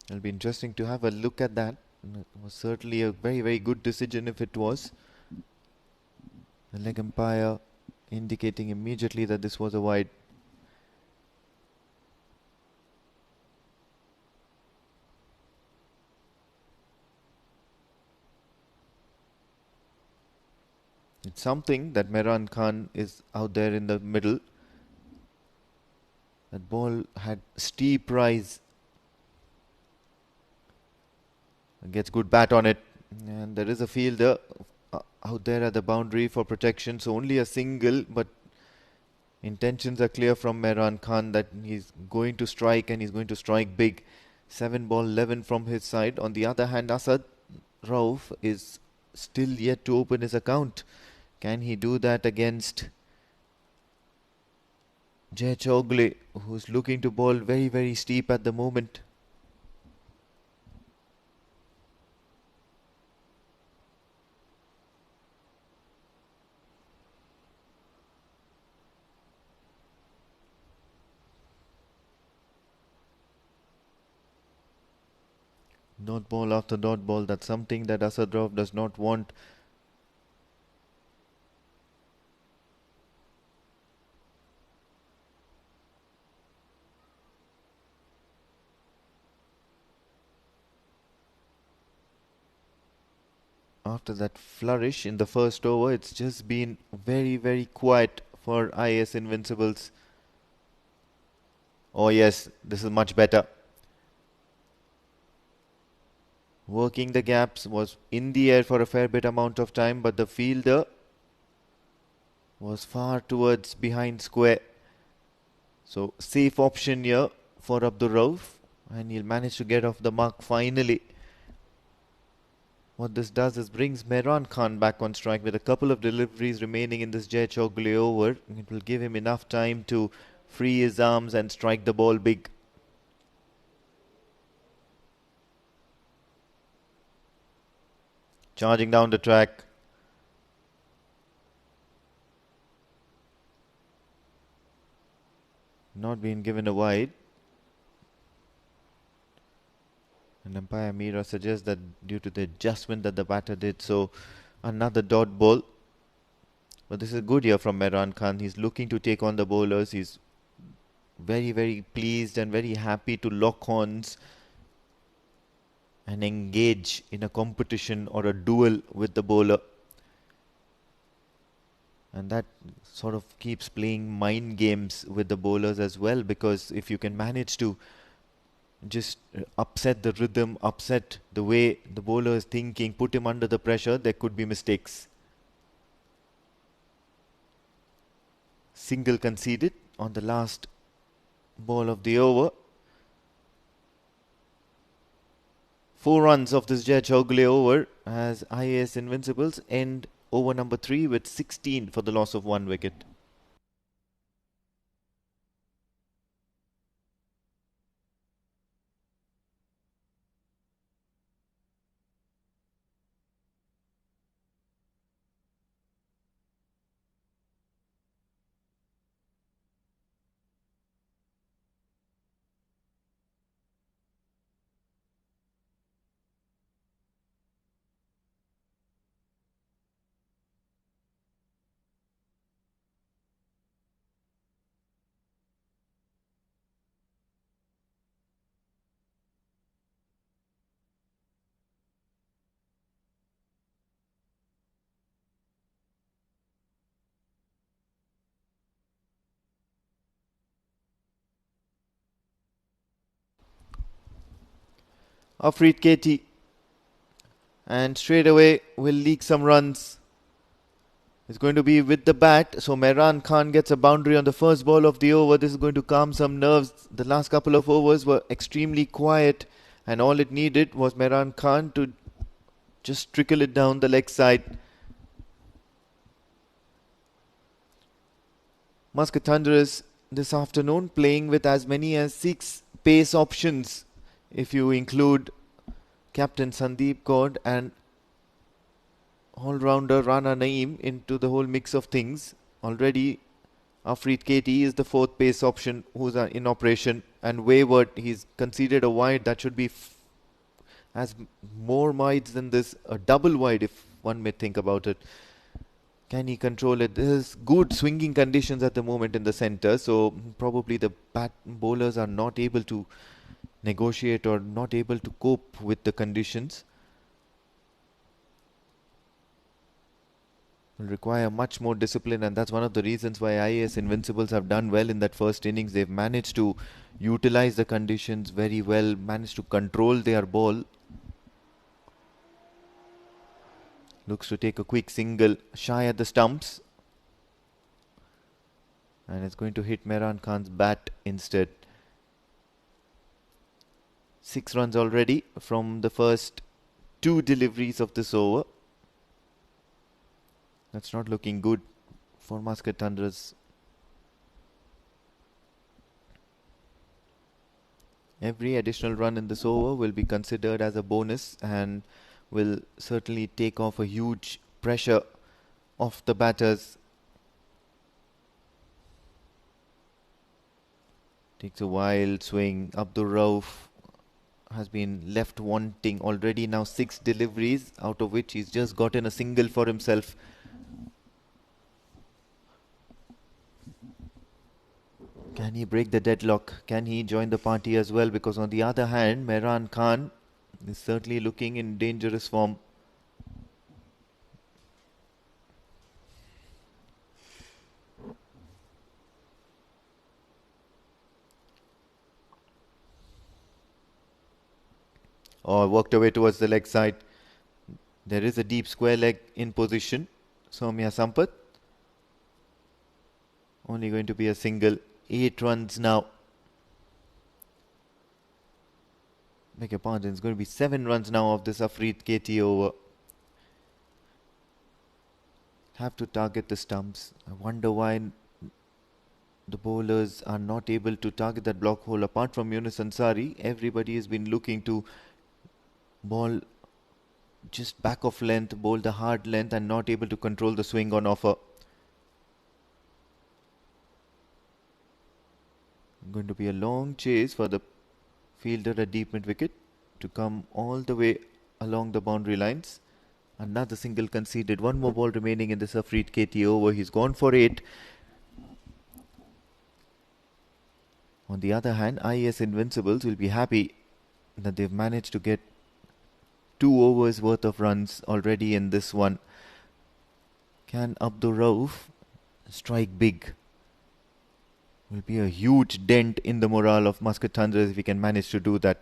It'll be interesting to have a look at that. It was certainly a very, very good decision if it was. The leg umpire indicating immediately that this was a wide. It's something that Meiran Khan is out there in the middle. That ball had steep rise. Gets good bat on it. And there is a fielder out there at the boundary for protection. So only a single, but intentions are clear from Meiran Khan that he's going to strike and he's going to strike big. 7 ball 11 from his side. On the other hand, Asad Rauf is still yet to open his account. Can he do that against Jay Chaugule, who's looking to bowl very, very steep at the moment? Dot ball after dot ball. That's something that Asad Rauf does not want. After that flourish in the first over, it's just been very, very quiet for IAS Invincibles. Oh yes, this is much better. Working the gaps, was in the air for a fair bit amount of time, but the fielder was far towards behind square. So safe option here for Abdul Ra, and he'll manage to get off the mark finally. What this does is brings Meiran Khan back on strike with a couple of deliveries remaining in this Jay Chaugule over. It will give him enough time to free his arms and strike the ball big. Charging down the track. Not being given a wide. And umpire Mira suggests that due to the adjustment that the batter did, so another dot ball. But this is good here from Meiran Khan. He's looking to take on the bowlers. He's very, very pleased and very happy to lock horns and engage in a competition or a duel with the bowler. And that sort of keeps playing mind games with the bowlers as well, because if you can manage to just upset the rhythm, upset the way the bowler is thinking, put him under the pressure, there could be mistakes. Single conceded on the last ball of the over. 4 runs of this Jay Chaugule over as IAS Invincibles end over number 3 with 16 for the loss of 1 wicket. Afreed Katie, and straight away will leak some runs. It's going to be with the bat, so Meiran Khan gets a boundary on the first ball of the over. This is going to calm some nerves. The last couple of overs were extremely quiet, and all it needed was Meiran Khan to just trickle it down the leg side. Muscat Thunderers this afternoon playing with as many as 6 pace options if you include Captain Sandeep Kaur and all-rounder Rana Naeem into the whole mix of things. Already Afreed Katie is the 4th pace option who's in operation, and Wayward, he's conceded a wide that should be has more wides than this, a double wide if one may think about it. Can he control it? There's good swinging conditions at the moment in the centre, so probably the bowlers are not able to negotiate or not able to cope with the conditions. Will require much more discipline, and that's one of the reasons why IAS Invincibles have done well in that first innings. They've managed to utilize the conditions very well, managed to control their ball. Looks to take a quick single, shy at the stumps, and it's going to hit Meiran Khan's bat instead. 6 runs already from the first 2 deliveries of this over. That's not looking good for Muscat Thunderers. Every additional run in this over will be considered as a bonus and will certainly take off a huge pressure off the batters. Takes a wild swing. Abdul Ra has been left wanting already now 6 deliveries, out of which he's just gotten a single for himself. Can he break the deadlock? Can he join the party as well? Because on the other hand, Meiran Khan is certainly looking in dangerous form. Oh, worked away towards the leg side. There is a deep square leg in position. Soumya Sampath. Only going to be a single. 8 runs now. Beg your pardon, it's going to be 7 runs now of this Afreed Katie over. Have to target the stumps. I wonder why the bowlers are not able to target that block hole. Apart from Munis Ansari, everybody has been looking to ball just back of length, bowl the hard length, and not able to control the swing on offer. Going to be a long chase for the fielder at deep mid wicket to come all the way along the boundary lines. Another single conceded. 1 more ball remaining in this Afreed Katie over. He's gone for 8. On the other hand, IAS Invincibles will be happy that they've managed to get 2 overs worth of runs already in this one. Can Abdul Ra strike big? Will be a huge dent in the morale of Muscat Thunderers if he can manage to do that.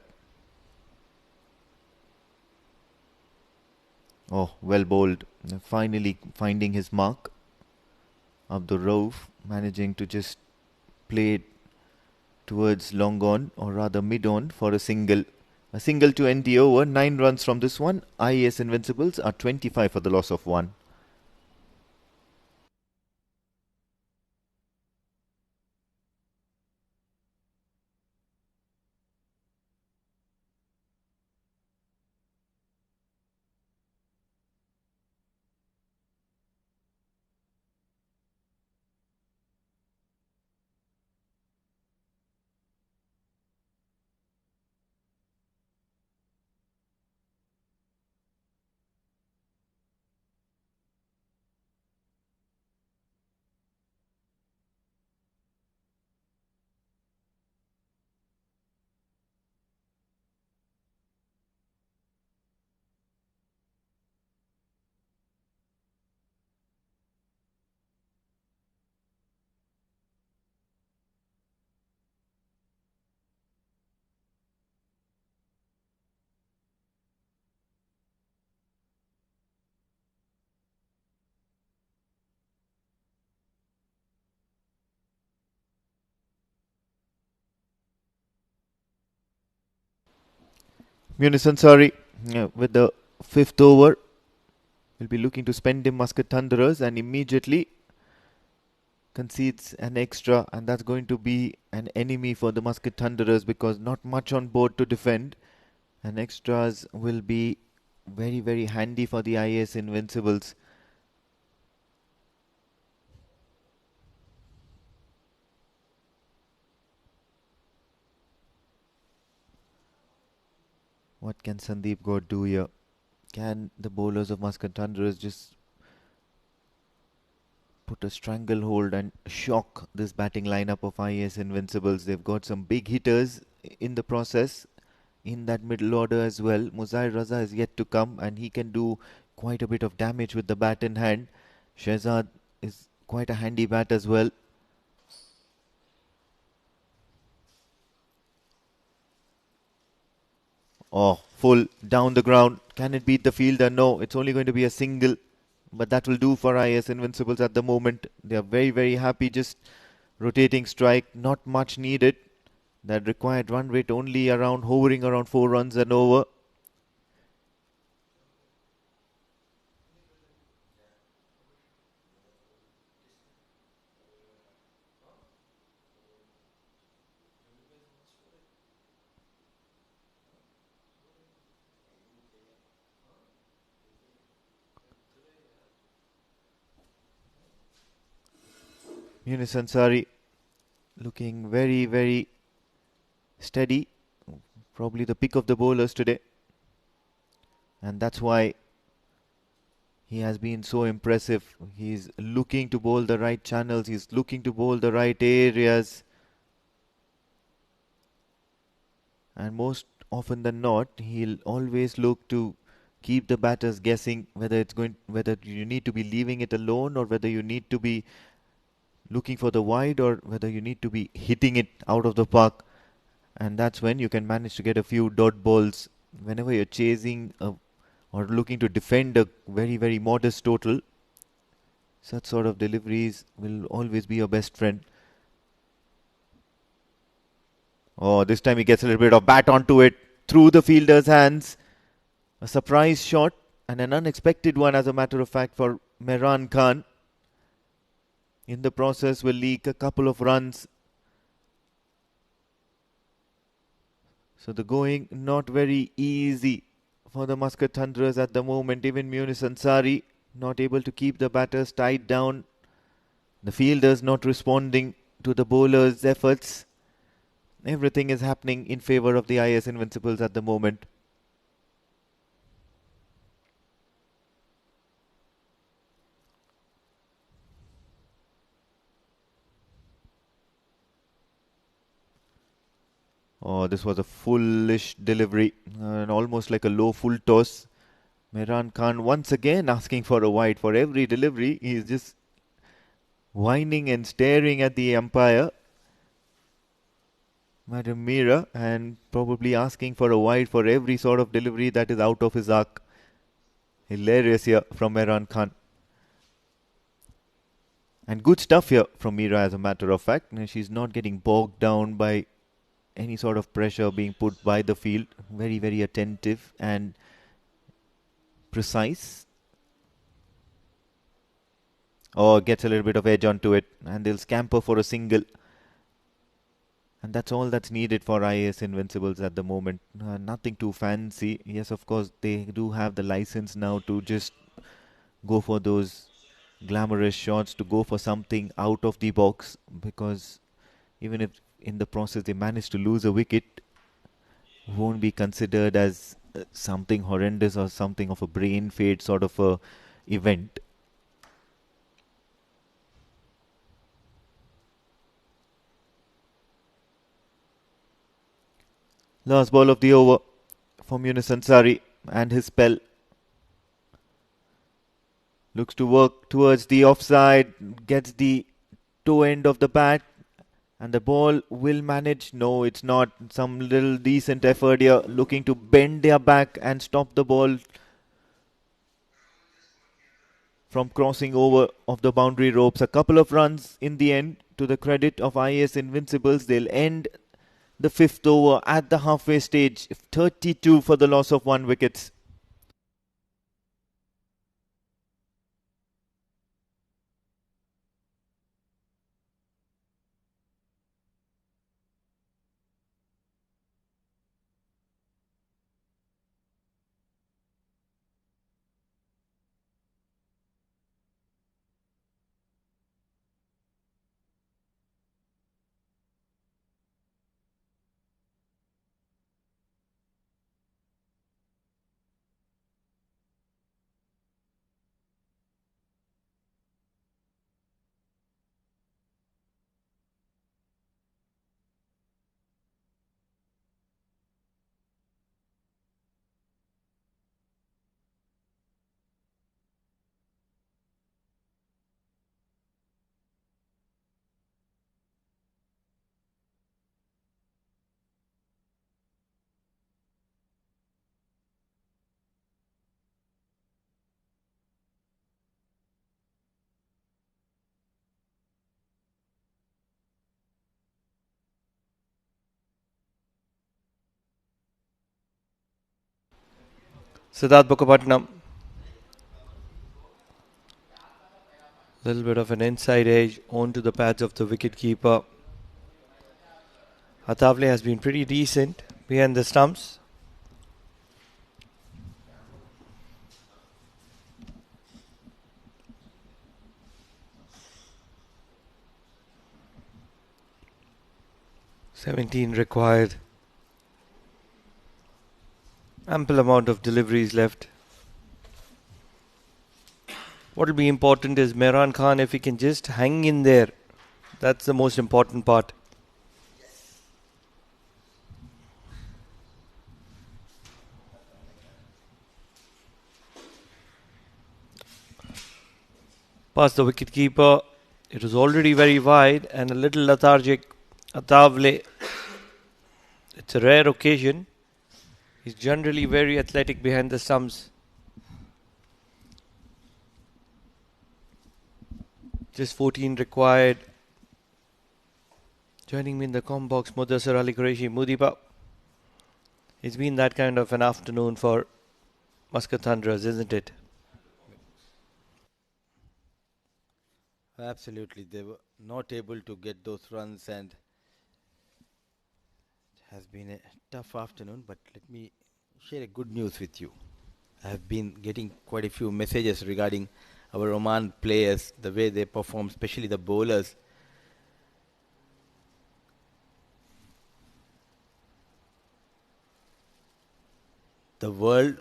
Oh, well bowled. Finally finding his mark. Abdul Ra managing to just play towards long on, or rather mid on, for a single. A single to end the over. 9 runs from this one. IAS Invincibles are 25 for the loss of 1. Munis Ansari with the 5th over will be looking to spend in Muscat Thunderers and immediately concedes an extra, and that's going to be an enemy for the Muscat Thunderers because not much on board to defend, and extras will be very, very handy for the IAS Invincibles. What can Sandeep Gaur do here? Can the bowlers of Muscat Thunderers just put a stranglehold and shock this batting lineup of IAS Invincibles? They've got some big hitters in the process in that middle order as well. Raza is yet to come and he can do quite a bit of damage with the bat in hand. Shazad is quite a handy bat as well. Oh, full down the ground. Can it beat the fielder? No, it's only going to be a single. But that will do for IAS Invincibles at the moment. They are very, very happy just rotating strike. Not much needed. That required run rate only around hovering around 4 runs and over. Munis Ansari looking very, very steady. Probably the pick of the bowlers today. And that's why he has been so impressive. He's looking to bowl the right channels. He's looking to bowl the right areas. And most often than not, he'll always look to keep the batters guessing whether you need to be leaving it alone or whether you need to be looking for the wide or whether you need to be hitting it out of the park. And that's when you can manage to get a few dot balls. Whenever you're chasing or looking to defend a very, very modest total, such sort of deliveries will always be your best friend. Oh, this time he gets a little bit of bat onto it through the fielder's hands. A surprise shot and an unexpected one, as a matter of fact, for Meiran Khan. In the process will leak a couple of runs. So the going not very easy for the Muscat Thunderers at the moment. Even Munis Ansari not able to keep the batters tied down. The fielders not responding to the bowlers' efforts. Everything is happening in favour of the IAS Invincibles at the moment. Oh, this was a foolish delivery and almost like a low full toss. Meiran Khan once again asking for a wide for every delivery. He is just whining and staring at the umpire, Madam Meera, and probably asking for a wide for every sort of delivery that is out of his arc. Hilarious here from Meiran Khan. And good stuff here from Meera, as a matter of fact. She's not getting bogged down by any sort of pressure being put by the field. Very, very attentive and precise. Oh, gets a little bit of edge onto it and they'll scamper for a single. And that's all that's needed for IAS Invincibles at the moment. Nothing too fancy. Yes, of course, they do have the license now to just go for those glamorous shots, to go for something out of the box, because even if in the process they manage to lose a wicket, won't be considered as something horrendous or something of a brain fade sort of a event. Last ball of the over for Munis Ansari and his spell. Looks to work towards the offside, gets the toe end of the bat, and the ball will manage. No, it's not. Some little decent effort here, looking to bend their back and stop the ball from crossing over of the boundary ropes. A couple of runs in the end, to the credit of IAS Invincibles. They'll end the fifth over at the halfway stage. 32 for the loss of 1 wicket. Siddharth Mukherjee. Little bit of an inside edge onto the pads of the wicketkeeper. Athavale has been pretty decent behind the stumps. $17 required. Ample amount of deliveries left. What will be important is Meiran Khan, if he can just hang in there. That's the most important part. Past the wicketkeeper. It was already very wide and a little lethargic. Athavale. It's a rare occasion. He's generally very athletic behind the stumps. Just 14 required. Joining me in the com box, Mudassar Ali Qureshi. Mudipa. It's been that kind of an afternoon for Muscat Thunderers, isn't it? Absolutely, they were not able to get those runs, and it has been a tough afternoon. But let me share a good news with you. I have been getting quite a few messages regarding our Oman players, the way they perform, especially the bowlers. The world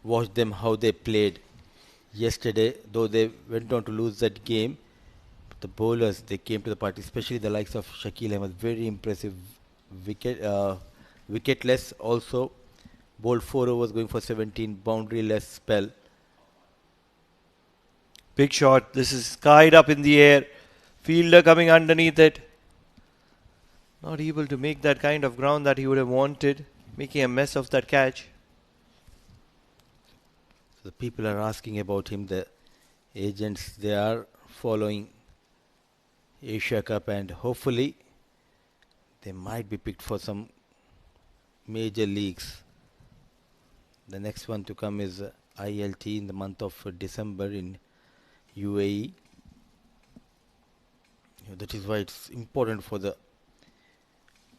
watched them how they played yesterday, though they went on to lose that game. The bowlers, they came to the party, especially the likes of Shakil Ahmed, very impressive wicketless also, bowled 4 overs going for 17, boundary-less spell. Big shot. This is skied up in the air. Fielder coming underneath it. Not able to make that kind of ground that he would have wanted. Making a mess of that catch. So the people are asking about him. The agents, they are following Asia Cup, and hopefully they might be picked for some major leagues. The next one to come is ILT in the month of December in UAE. That is why it's important for the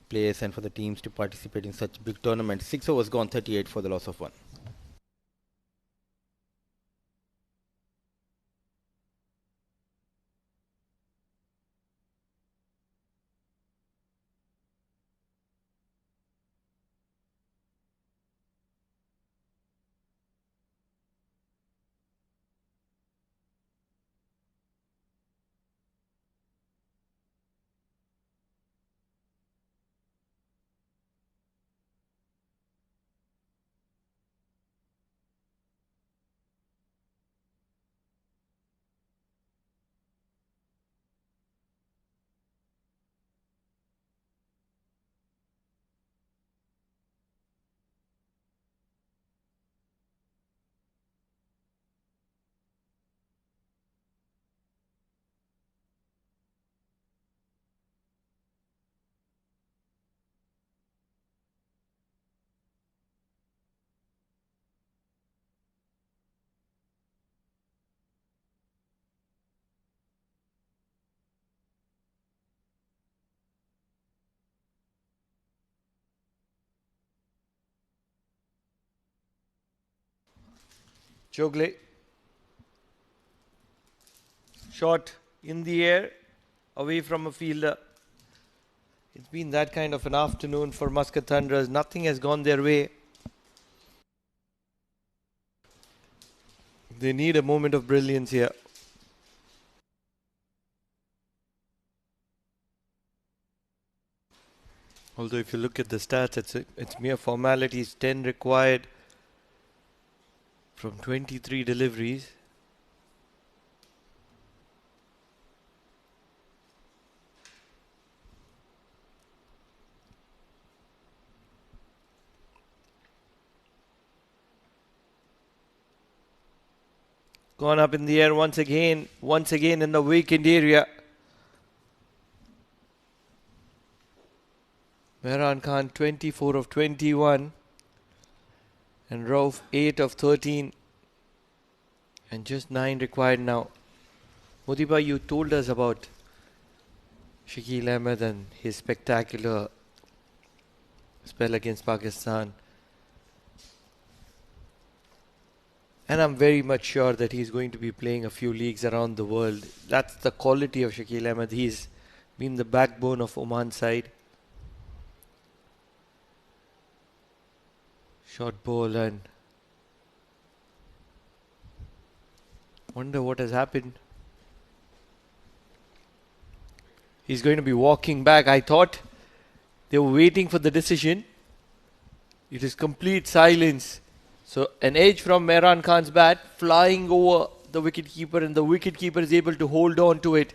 players and for the teams to participate in such big tournaments. 6 overs gone, 38 for the loss of 1. Chogle. Shot in the air, away from a fielder. It's been that kind of an afternoon for Muscat Thunderers. Nothing has gone their way. They need a moment of brilliance here. Although if you look at the stats, it's mere formalities. 10 required from 23 deliveries. Gone up in the air once again in the weakened area. Meiran Khan 24 of 21 and Rauf 8 of 13 and just 9 required now. Modiba, you told us about Shakil Ahmed and his spectacular spell against Pakistan. And I'm very much sure that he's going to be playing a few leagues around the world. That's the quality of Shakil Ahmed. He's been the backbone of Oman's side. Short ball and wonder what has happened. He's going to be walking back. I thought they were waiting for the decision. It is complete silence. So an edge from Meiran Khan's bat, flying over the wicketkeeper, and the wicketkeeper is able to hold on to it.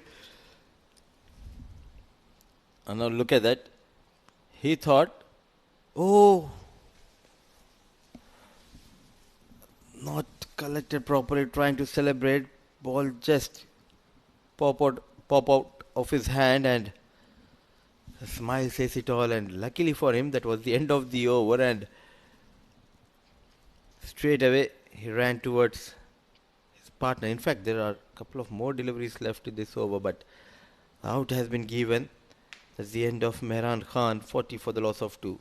And now look at that. He thought, oh, not collected properly, trying to celebrate. Ball just pop out of his hand, and a smile says it all. And luckily for him, that was the end of the over, and straight away he ran towards his partner. In fact, there are a couple of more deliveries left in this over, but out has been given. That's the end of Meiran Khan, 40 for the loss of 2.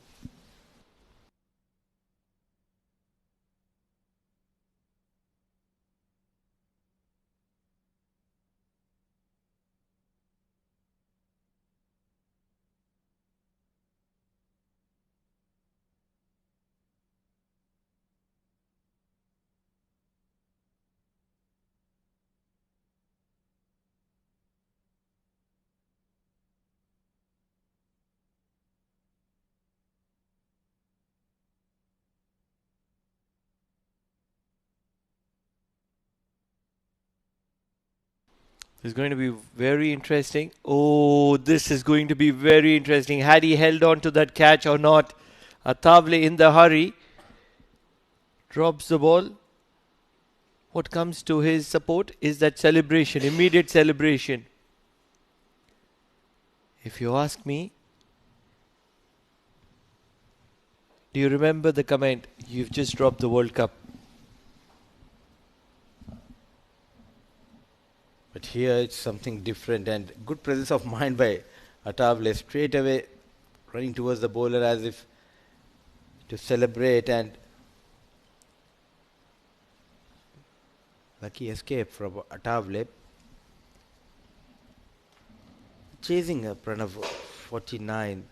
It's going to be very interesting. Oh, this is going to be very interesting. Had he held on to that catch or not? Atavle in the hurry drops the ball. What comes to his support is that celebration, immediate celebration. If you ask me, do you remember the comment, "You've just dropped the World Cup"? But here it's something different, and good presence of mind by Atavle, straight away running towards the bowler as if to celebrate, and lucky escape from Atavle. Chasing a Pranav 49.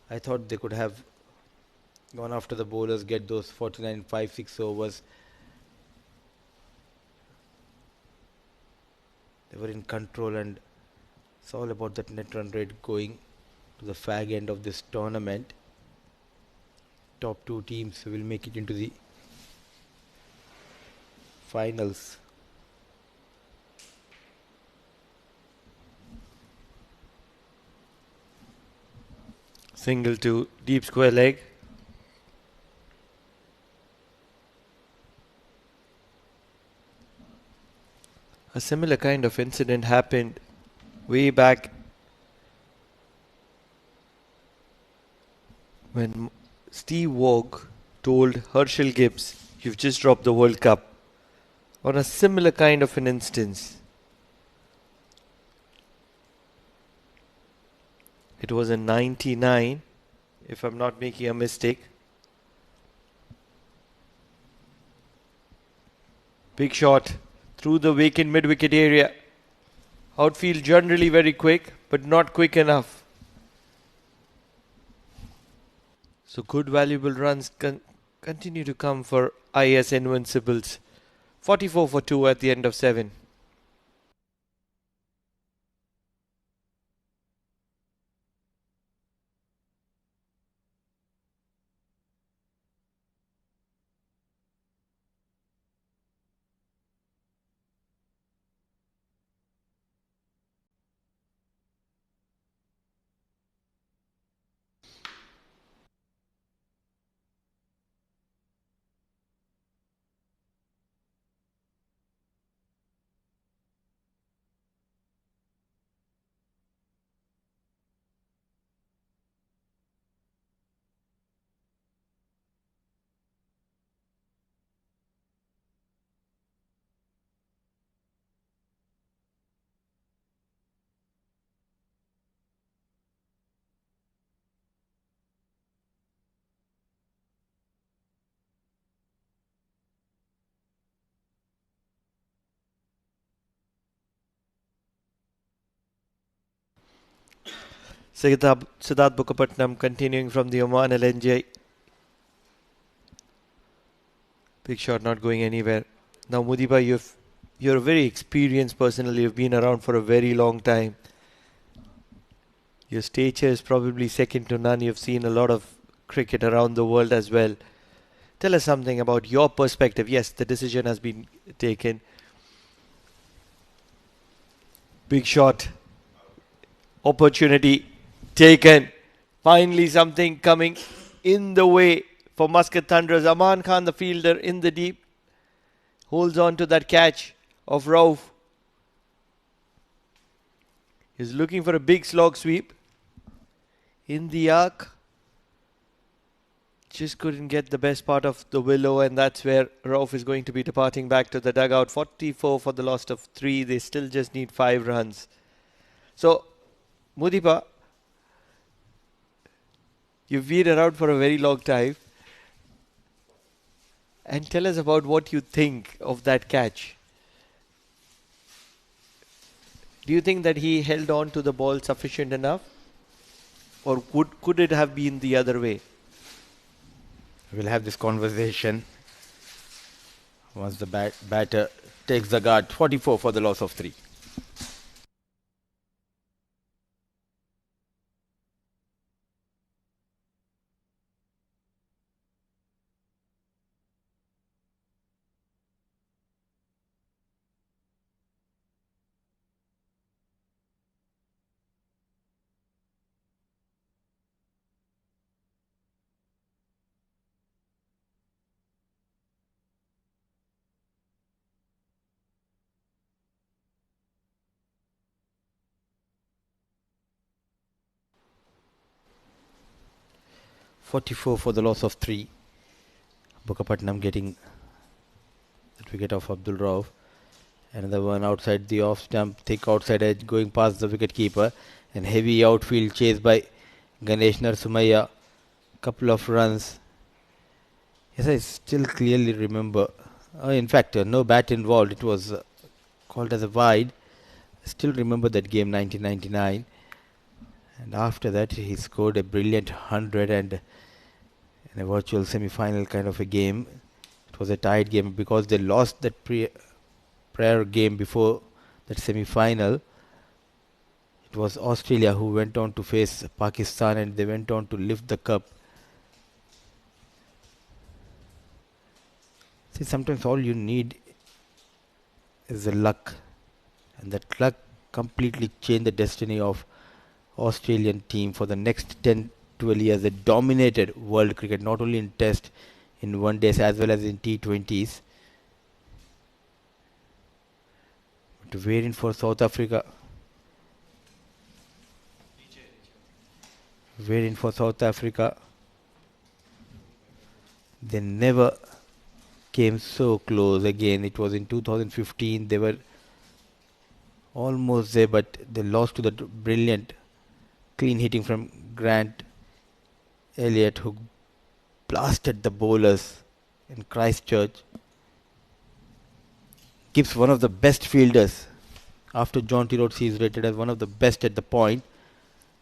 I thought they could have gone after the bowlers, get those 49 5-6 overs. They were in control, and it's all about that net run rate going to the fag end of this tournament. Top 2 teams will make it into the finals. Single to deep square leg. A similar kind of incident happened way back when Steve Waugh told Herschel Gibbs, "You've just dropped the World Cup," on a similar kind of an instance. It was in 99, if I'm not making a mistake. Big shot through the vacant mid-wicket area. Outfield generally very quick, but not quick enough. So good valuable runs continue to come for IAS Invincibles. 44 for 2 at the end of 7. Siddharth Bukapatnam continuing from the Oman LNJ. Big shot not going anywhere. Now Mudiba, you're a very experienced person. You've been around for a very long time. Your stature is probably second to none. You've seen a lot of cricket around the world as well. Tell us something about your perspective. Yes, the decision has been taken. Big shot. Opportunity taken. Finally something coming in the way for Muscat Thunderers. Meiran Khan, the fielder, in the deep, holds on to that catch of Rauf. He's looking for a big slog sweep. In the arc. Just couldn't get the best part of the willow, and that's where Rauf is going to be departing back to the dugout. 44 for the loss of 3. They still just need 5 runs. So, Mudipa, you've been around for a very long time. And tell us about what you think of that catch. Do you think that he held on to the ball sufficient enough? Or could it have been the other way? We'll have this conversation once the batter takes the guard. 44 for the loss of 3. .44 for the loss of 3. Bukapatnam getting that wicket of Abdul Ra. Another one outside the off stump, thick outside edge going past the wicket keeper, and heavy outfield chase by Ganesh Narsumaya. Couple of runs. Yes, I still clearly remember. In fact, no bat involved. It was called as a wide. I still remember that game, 1999. And after that, he scored a brilliant 100 and in a virtual semi-final kind of a game. It was a tied game because they lost that prior game before that semi-final. It was Australia who went on to face Pakistan, and they went on to lift the cup. See, sometimes all you need is the luck, and that luck completely changed the destiny of Australian team for the next 10-12 years. They dominated world cricket, not only in test, in one days as well as in T20s. But waiting for South Africa. Waiting for South Africa. They never came so close again. It was in 2015. They were almost there, but they lost to the brilliant clean hitting from Grant Elliott, who blasted the bowlers in Christchurch. keeps one of the best fielders. After John T. Rhodes, he is rated as one of the best at the point.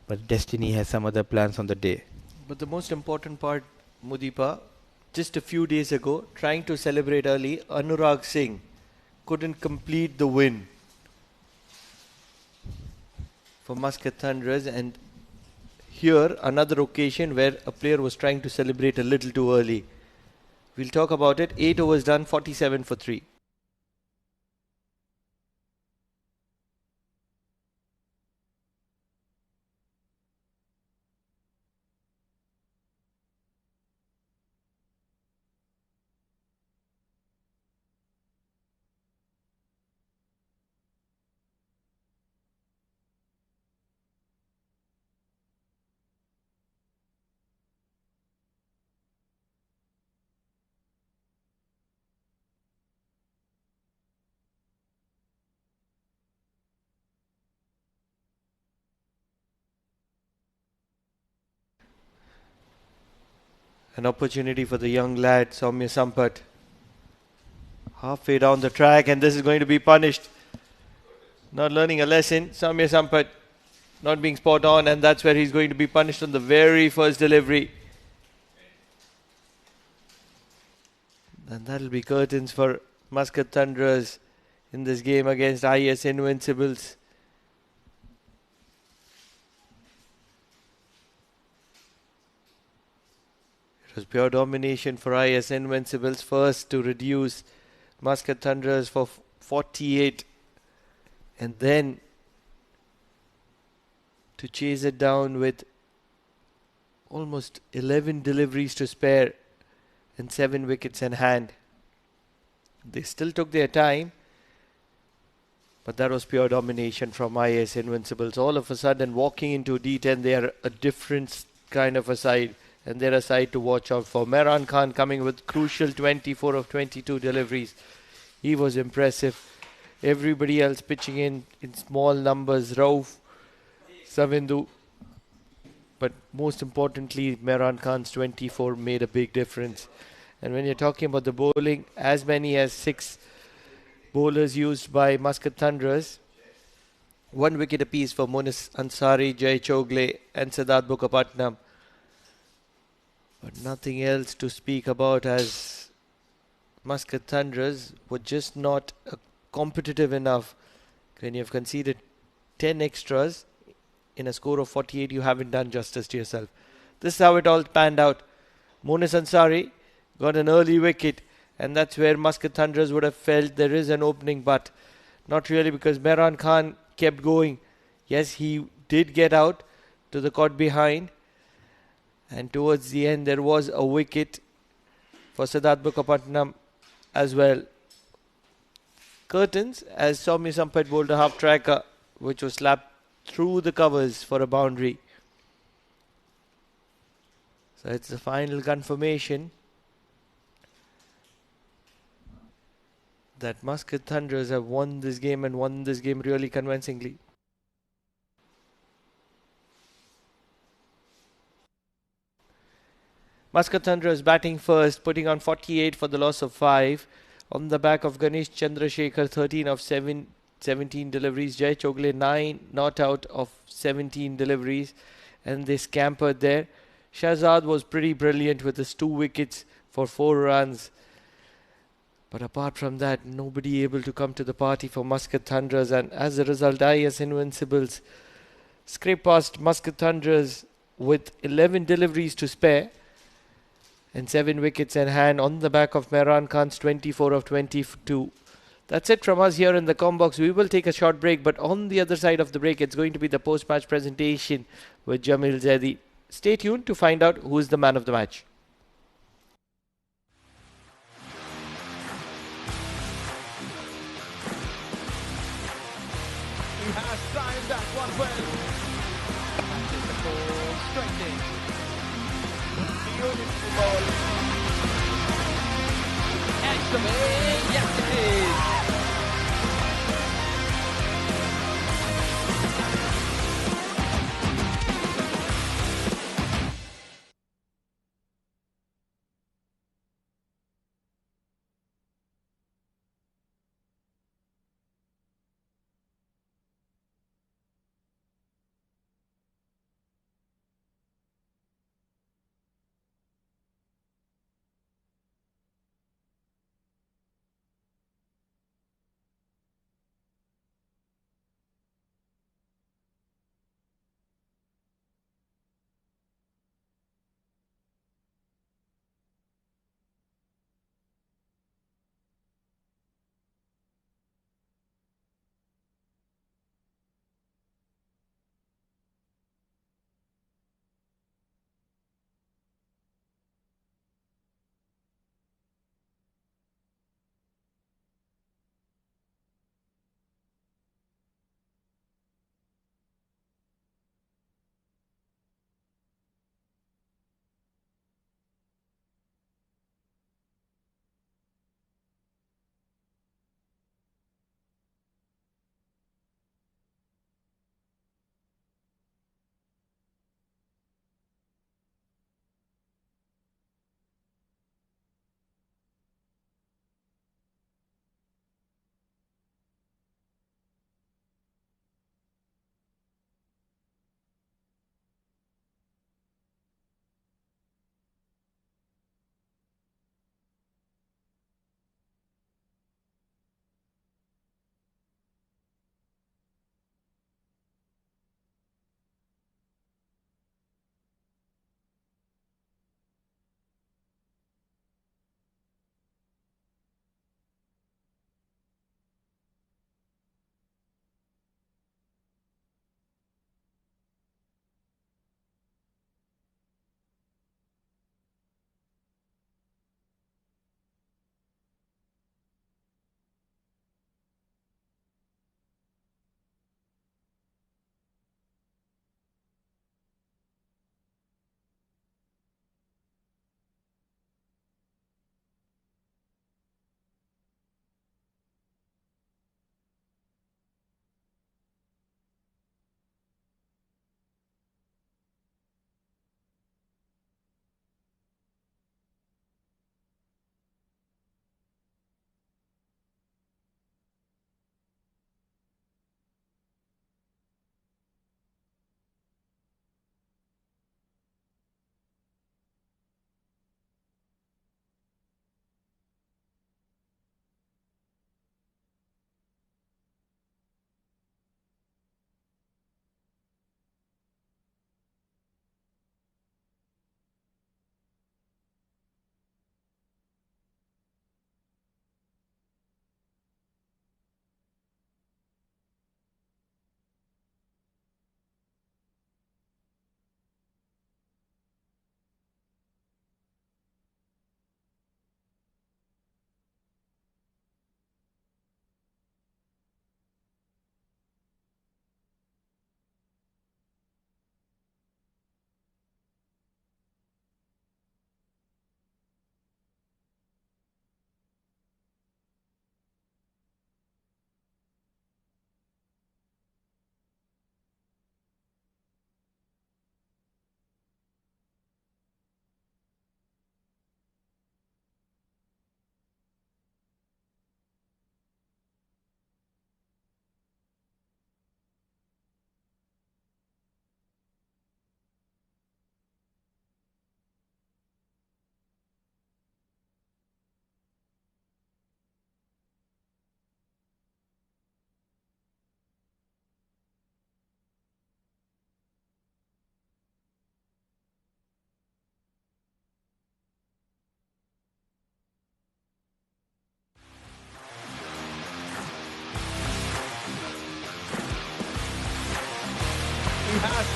But destiny has some other plans on the day. But the most important part, Mudipa, just a few days ago, trying to celebrate early, Anurag Singh couldn't complete the win for Muscat Thunderers, and here another occasion where a player was trying to celebrate a little too early. We'll talk about it. 8 overs done, 47 for 3. An opportunity for the young lad, Soumya Sampat. Halfway down the track, and this is going to be punished. Not learning a lesson. Soumya Sampat not being spot on, and that's where he's going to be punished on the very first delivery. And that'll be curtains for Muscat Thunderers in this game against IAS Invincibles. It was pure domination for IAS Invincibles, first to reduce Muscat Thunderers for 48, and then to chase it down with almost 11 deliveries to spare and 7 wickets in hand. They still took their time, but that was pure domination from IAS Invincibles. All of a sudden, walking into D10, they are a different kind of a side, and they're a side to watch out for. Meiran Khan coming with crucial 24 of 22 deliveries. He was impressive. Everybody else pitching in small numbers. Rauf, Savindu. But most importantly, Meiran Khan's 24 made a big difference. And when you're talking about the bowling, as many as 6 bowlers used by Muscat Thunderers. 1 wicket apiece for Munis, Ansari, Jai Chogle and Shazad Bukapatnam. But nothing else to speak about, as Muscat Thunderers were just not competitive enough. When you have conceded 10 extras in a score of 48, you haven't done justice to yourself. This is how it all panned out. Munis Ansari got an early wicket, and that's where Muscat Thunderers would have felt there is an opening, but not really, because Meiran Khan kept going. Yes, he did get out to the caught behind, and towards the end there was a wicket for Shazad Bukapatnam as well. Curtains, as Soumya Sampat bowled a half tracker which was slapped through the covers for a boundary. So it's the final confirmation that Muscat Thunderers have won this game, and won this game really convincingly. Muscat Thunderers batting first, putting on 48 for the loss of 5. On the back of Ganesh Chandrasekhar, 13 of 17 deliveries. Jai Chogle, 9 not out of 17 deliveries. And they scampered there. Shazad was pretty brilliant with his 2 wickets for 4 runs. But apart from that, nobody able to come to the party for Muscat Thunderers. And as a result, IAS Invincibles scrape past Muscat Thunderers with 11 deliveries to spare and 7 wickets in hand on the back of Meiran Khan's 24 of 22. That's it from us here in the Combox. We will take a short break, but on the other side of the break, it's going to be the post-match presentation with Jamil Zaidi. Stay tuned to find out who is the man of the match. He has timed that one well. That is the ball straight in. Beautiful ball. Edge away. Yes, it is.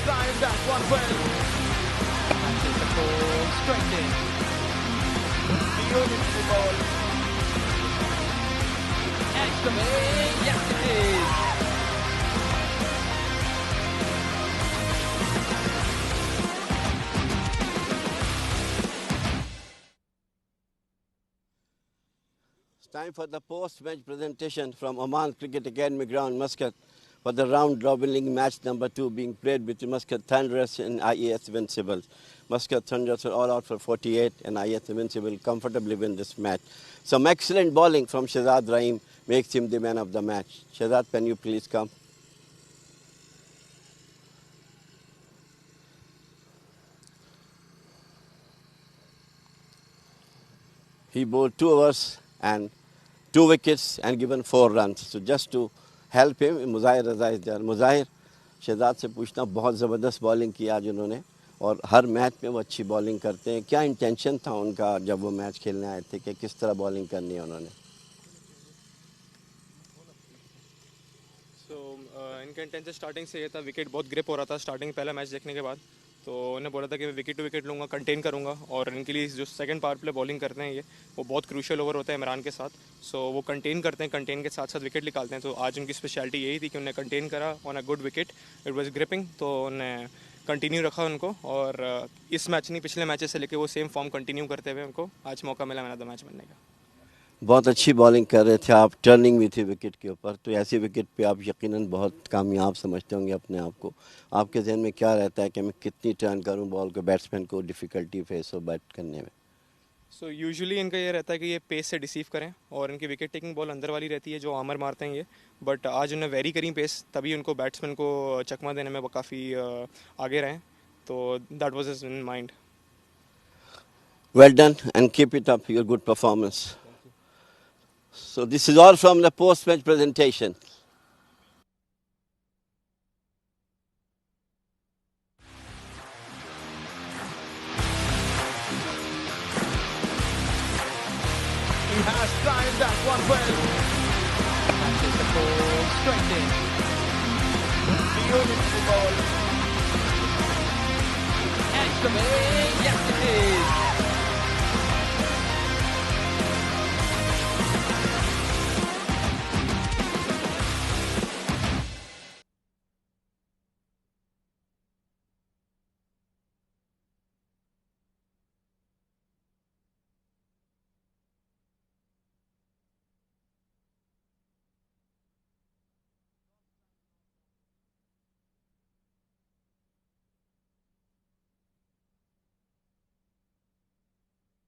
timed that one well. Catches the ball straight in. Beautiful ball. Excellent. Yes, it is. It's time for the post-match presentation from Oman Cricket Academy ground, Muscat, for the round-robin league match number 2 being played between Muscat Thunderers and IAS Invincibles. Muscat Thunderers are all out for 48 and IAS Invincibles comfortably win this match. Some excellent bowling from Shazad Rahim makes him the man of the match. Shazad, can you please come? He bowled 2 overs and 2 wickets and given 4 runs. So just to help him, Raza is there. Muzahir, Shahzad से पूछना, बहुत ज़बरदस्त bowling की आज उन्होंने और हर match में वो अच्छी बॉलिंग करते हैं. क्या इंटेंशन था उनका जब वो मैच खेलने आए थे कि किस तरह बॉलिंग करनी है उन्होंने? इनका इंटेंशन स्टार्टिंग से ये था, विकेट बहुत ग्रिप हो रहा था स्टार्टिंग पहला मैच देखने के बाद, तो उन्हें बोला था कि मैं विकेट टू विकेट लूँगा, कंटेन करूँगा और इनके लिए जो सेकंड पावर प्ले बॉलिंग करते हैं ये वो बहुत क्रूशियल ओवर होता है इमरान के साथ. सो वो कंटेन करते हैं, कंटेन के साथ साथ विकेट निकालते हैं. तो आज उनकी स्पेशलिटी यही थी कि उन्हें कंटेन करा on a good wicket. It was gripping, तो उन्हें कंटिन्यू रखा उनको और इस मैच नहीं पिछले मैचेस से लेके वो सेम फॉर्म कंटिन्यू करते हुए उनको आज मौका मिला मैन ऑफ द मैच बनने का. बहुत अच्छी बॉलिंग कर रहे थे आप, टर्निंग भी थी विकेट के ऊपर, तो ऐसी विकेट पे आप यकीनन बहुत कामयाब समझते होंगे अपने आप को. आपके जहन में क्या रहता है कि मैं कितनी टर्न करूं बॉल को, बैट्समैन को डिफ़िकल्टी फेस हो बैट करने में? सो यूजुअली इनका ये रहता है कि ये पेस से डिसीव करें और इनकी विकेट टेकिंग बॉल अंदर वाली रहती है जो आमर मारते हैं ये, बट आज उन्हें वेरी करी पेस, तभी उनको बैट्समैन को चकमा देने में वो काफ़ी आगे रहें, तो that was his in mind. Well done and keep it up your good performance. So this is all from the post-match presentation. He has timed that one well. Catches the ball straight in. Beautiful ball. Excellent.